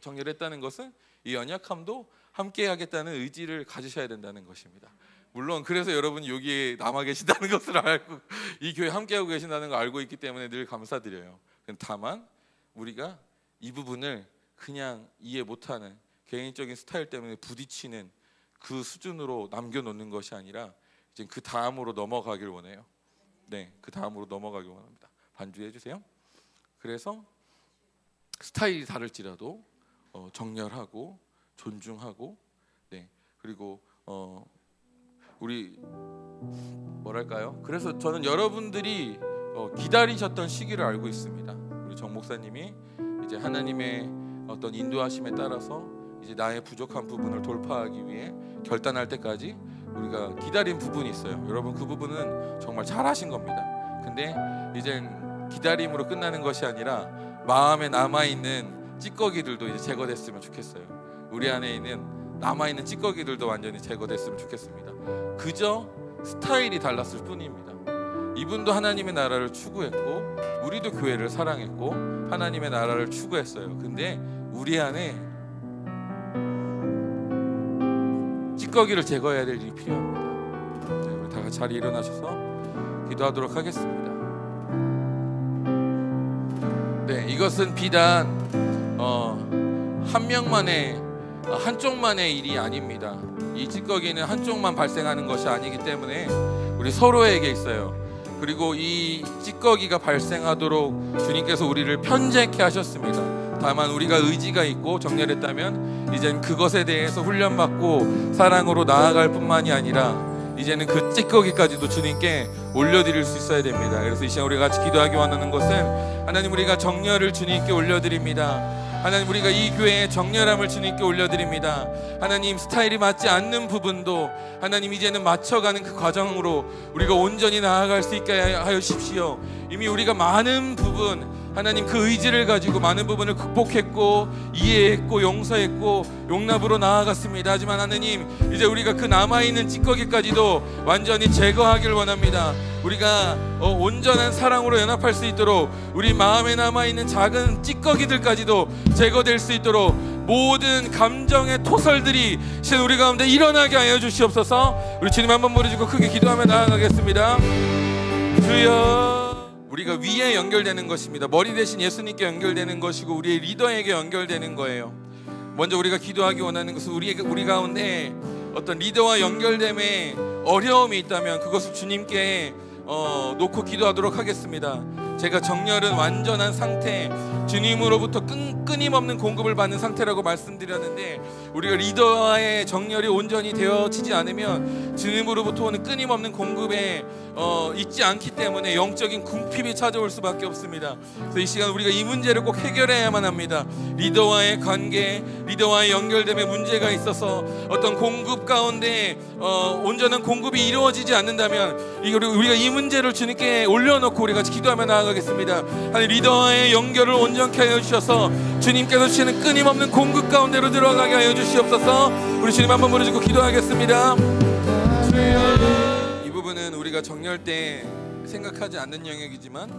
정리를 했다는 것은 이 연약함도 함께 하겠다는 의지를 가지셔야 된다는 것입니다. 물론 그래서 여러분이 여기에 남아 계신다는 것을 알고 이 교회에 함께하고 계신다는 걸 알고 있기 때문에 늘 감사드려요. 다만 우리가 이 부분을 그냥 이해 못하는 개인적인 스타일 때문에 부딪히는 그 수준으로 남겨놓는 것이 아니라 이제 그 다음으로 넘어가길 원해요. 네, 그 다음으로 넘어가길 원합니다. 반주해 주세요. 그래서 스타일이 다를지라도 정렬하고 존중하고, 네, 그리고 우리 뭐랄까요? 그래서 저는 여러분들이 기다리셨던 시기를 알고 있습니다. 우리 정 목사님이 이제 하나님의 어떤 인도하심에 따라서 이제 나의 부족한 부분을 돌파하기 위해 결단할 때까지 우리가 기다린 부분이 있어요. 여러분 그 부분은 정말 잘하신 겁니다. 근데 이제 기다림으로 끝나는 것이 아니라 마음에 남아있는 찌꺼기들도 이제 제거됐으면 좋겠어요. 우리 안에 있는 남아있는 찌꺼기들도 완전히 제거됐으면 좋겠습니다. 그저 스타일이 달랐을 뿐입니다. 이분도 하나님의 나라를 추구했고 우리도 교회를 사랑했고 하나님의 나라를 추구했어요. 근데 우리 안에 찌꺼기를 제거해야 될 일이 필요합니다. 네, 우리 다 같이 자리에 일어나셔서 기도하도록 하겠습니다. 네, 이것은 비단 한 명만의 한쪽만의 일이 아닙니다. 이 찌꺼기는 한쪽만 발생하는 것이 아니기 때문에 우리 서로에게 있어요. 그리고 이 찌꺼기가 발생하도록 주님께서 우리를 편재케 하셨습니다. 다만 우리가 의지가 있고 정렬했다면 이젠 그것에 대해서 훈련받고 사랑으로 나아갈 뿐만이 아니라 이제는 그 찌꺼기까지도 주님께 올려드릴 수 있어야 됩니다. 그래서 이 시간 우리가 같이 기도하기 원하는 것은 하나님, 우리가 정렬을 주님께 올려드립니다. 하나님, 우리가 이 교회의 정렬함을 주님께 올려드립니다. 하나님, 스타일이 맞지 않는 부분도 하나님 이제는 맞춰가는 그 과정으로 우리가 온전히 나아갈 수 있게 하십시오. 이미 우리가 많은 부분 하나님 그 의지를 가지고 많은 부분을 극복했고 이해했고 용서했고 용납으로 나아갔습니다. 하지만 하나님, 이제 우리가 그 남아있는 찌꺼기까지도 완전히 제거하길 원합니다. 우리가 온전한 사랑으로 연합할 수 있도록 우리 마음에 남아있는 작은 찌꺼기들까지도 제거될 수 있도록 모든 감정의 토설들이 이제 우리 가운데 일어나게 하여 주시옵소서. 우리 주님 한번 부르시고 크게 기도하며 나아가겠습니다. 주여, 우리가 위에 연결되는 것입니다. 머리 대신 예수님께 연결되는 것이고 우리의 리더에게 연결되는 거예요. 먼저 우리가 기도하기 원하는 것은 우리 가운데 어떤 리더와 연결됨에 어려움이 있다면 그것을 주님께 놓고 기도하도록 하겠습니다. 제가 정렬은 완전한 상태, 주님으로부터 끊임없는 공급을 받는 상태라고 말씀드렸는데, 우리가 리더와의 정렬이 온전히 되어지지 않으면 주님으로부터 오는 끊임없는 공급에 있지 않기 때문에 영적인 궁핍이 찾아올 수밖에 없습니다. 그래서 이 시간 우리가 이 문제를 꼭 해결해야만 합니다. 리더와의 관계, 리더와의 연결됨에 문제가 있어서 어떤 공급 가운데 온전한 공급이 이루어지지 않는다면 우리가 이 문제를 주님께 올려놓고 우리 같이 기도하며 나아가겠습니다. 하나님, 리더와의 연결을 온전케 하여 주셔서 주님께서 주시는 끊임없는 공급 가운데로 들어가게 하여 주시옵소서. 우리 주님 한번 부르짖고 기도하겠습니다. 이 부분은 우리가 정렬 때 생각하지 않는 영역이지만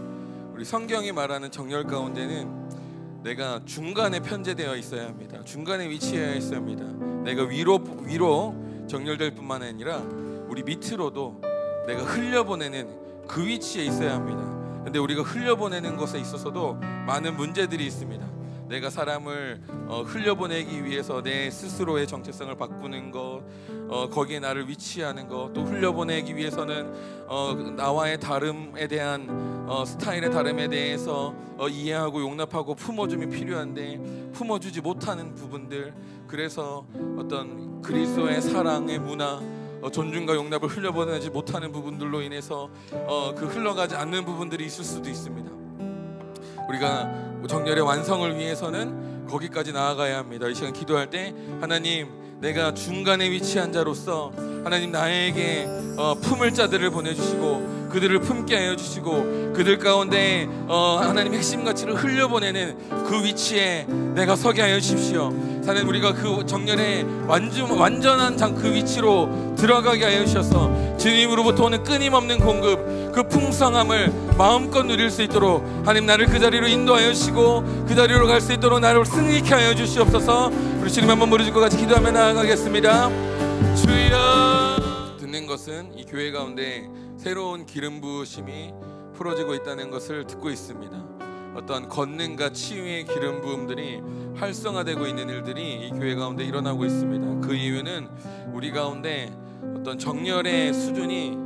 우리 성경이 말하는 정렬 가운데는 내가 중간에 편재되어 있어야 합니다. 중간에 위치해야 있어야 합니다. 내가 위로 정렬될 뿐만 아니라 우리 밑으로도 내가 흘려보내는 그 위치에 있어야 합니다. 근데 우리가 흘려보내는 것에 있어서도 많은 문제들이 있습니다. 내가 사람을 흘려보내기 위해서 내 스스로의 정체성을 바꾸는 것, 거기에 나를 위치하는 것, 또 흘려보내기 위해서는 나와의 다름에 대한 스타일의 다름에 대해서 이해하고 용납하고 품어줌이 필요한데 품어주지 못하는 부분들, 그래서 어떤 그리스도의 사랑의 문화, 존중과 용납을 흘려보내지 못하는 부분들로 인해서 그 흘러가지 않는 부분들이 있을 수도 있습니다. 우리가 정렬의 완성을 위해서는 거기까지 나아가야 합니다. 이 시간 기도할 때 하나님, 내가 중간에 위치한 자로서 하나님 나에게 품을 자들을 보내주시고 그들을 품게 하여 주시고 그들 가운데 하나님 핵심 가치를 흘려보내는 그 위치에 내가 서게 하여 주십시오. 하나님, 우리가 그 정렬의 완전한 그 위치로 들어가게 하여 주셔서 주님으로부터 오는 끊임없는 공급, 그 풍성함을 마음껏 누릴 수 있도록 하나님, 나를 그 자리로 인도하여 주시고 그 자리로 갈 수 있도록 나를 승리케 하여 주시옵소서. 우리 주님 한번 부르짖고 같이 기도하며 나아가겠습니다. 주여, 듣는 것은 이 교회 가운데 새로운 기름 부으심이 풀어지고 있다는 것을 듣고 있습니다. 어떤 권능과 치유의 기름 부음들이 활성화되고 있는 일들이 이 교회 가운데 일어나고 있습니다. 그 이유는 우리 가운데 어떤 정렬의 수준이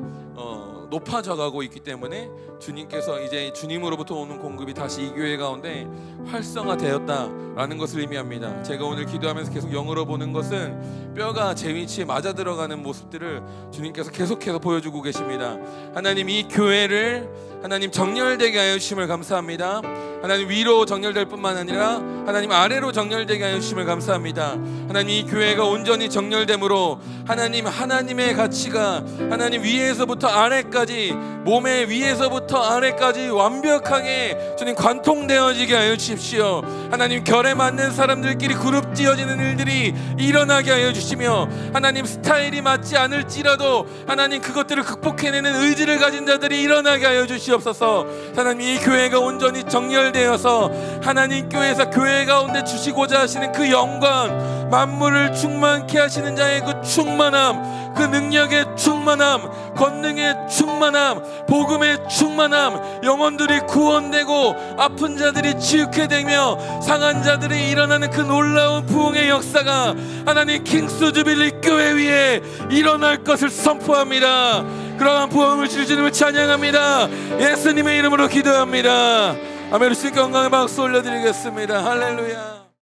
높아져 가고 있기 때문에 주님께서 이제 주님으로부터 오는 공급이 다시 이 교회 가운데 활성화되었다라는 것을 의미합니다. 제가 오늘 기도하면서 계속 영으로 보는 것은 뼈가 제 위치에 맞아 들어가는 모습들을 주님께서 계속해서 보여주고 계십니다. 하나님, 이 교회를 하나님 정렬되게 하여 주심을 감사합니다. 하나님, 위로 정렬될 뿐만 아니라 하나님 아래로 정렬되게 하여 주심을 감사합니다. 하나님, 이 교회가 온전히 정렬됨으로 하나님, 하나님의 가치가 하나님 위에서부터 아래까지, 몸의 위에서부터 아래까지 완벽하게 주님 관통되어지게 하여 주십시오. 하나님, 결에 맞는 사람들끼리 그룹 지어지는 일들이 일어나게 하여 주시며 하나님, 스타일이 맞지 않을지라도 하나님 그것들을 극복해내는 의지를 가진 자들이 일어나게 하여 주시옵소서. 하나님, 이 교회가 온전히 정렬되어서 하나님 교회에서 교회 가운데 주시고자 하시는 그 영광, 만물을 충만케 하시는 자의 그 충만함, 그 능력의 충만함, 권능의 충만함, 복음의 충만함, 영혼들이 구원되고 아픈 자들이 치유케 되며 상한 자들이 일어나는 그 놀라운 부흥의 역사가 하나님 킹스 주빌리 교회 위에 일어날 것을 선포합니다. 그러한 부흥을 주실 주님을 찬양합니다. 예수님의 이름으로 기도합니다. 아멘. 주님께 영광의 박수 올려드리겠습니다. 할렐루야.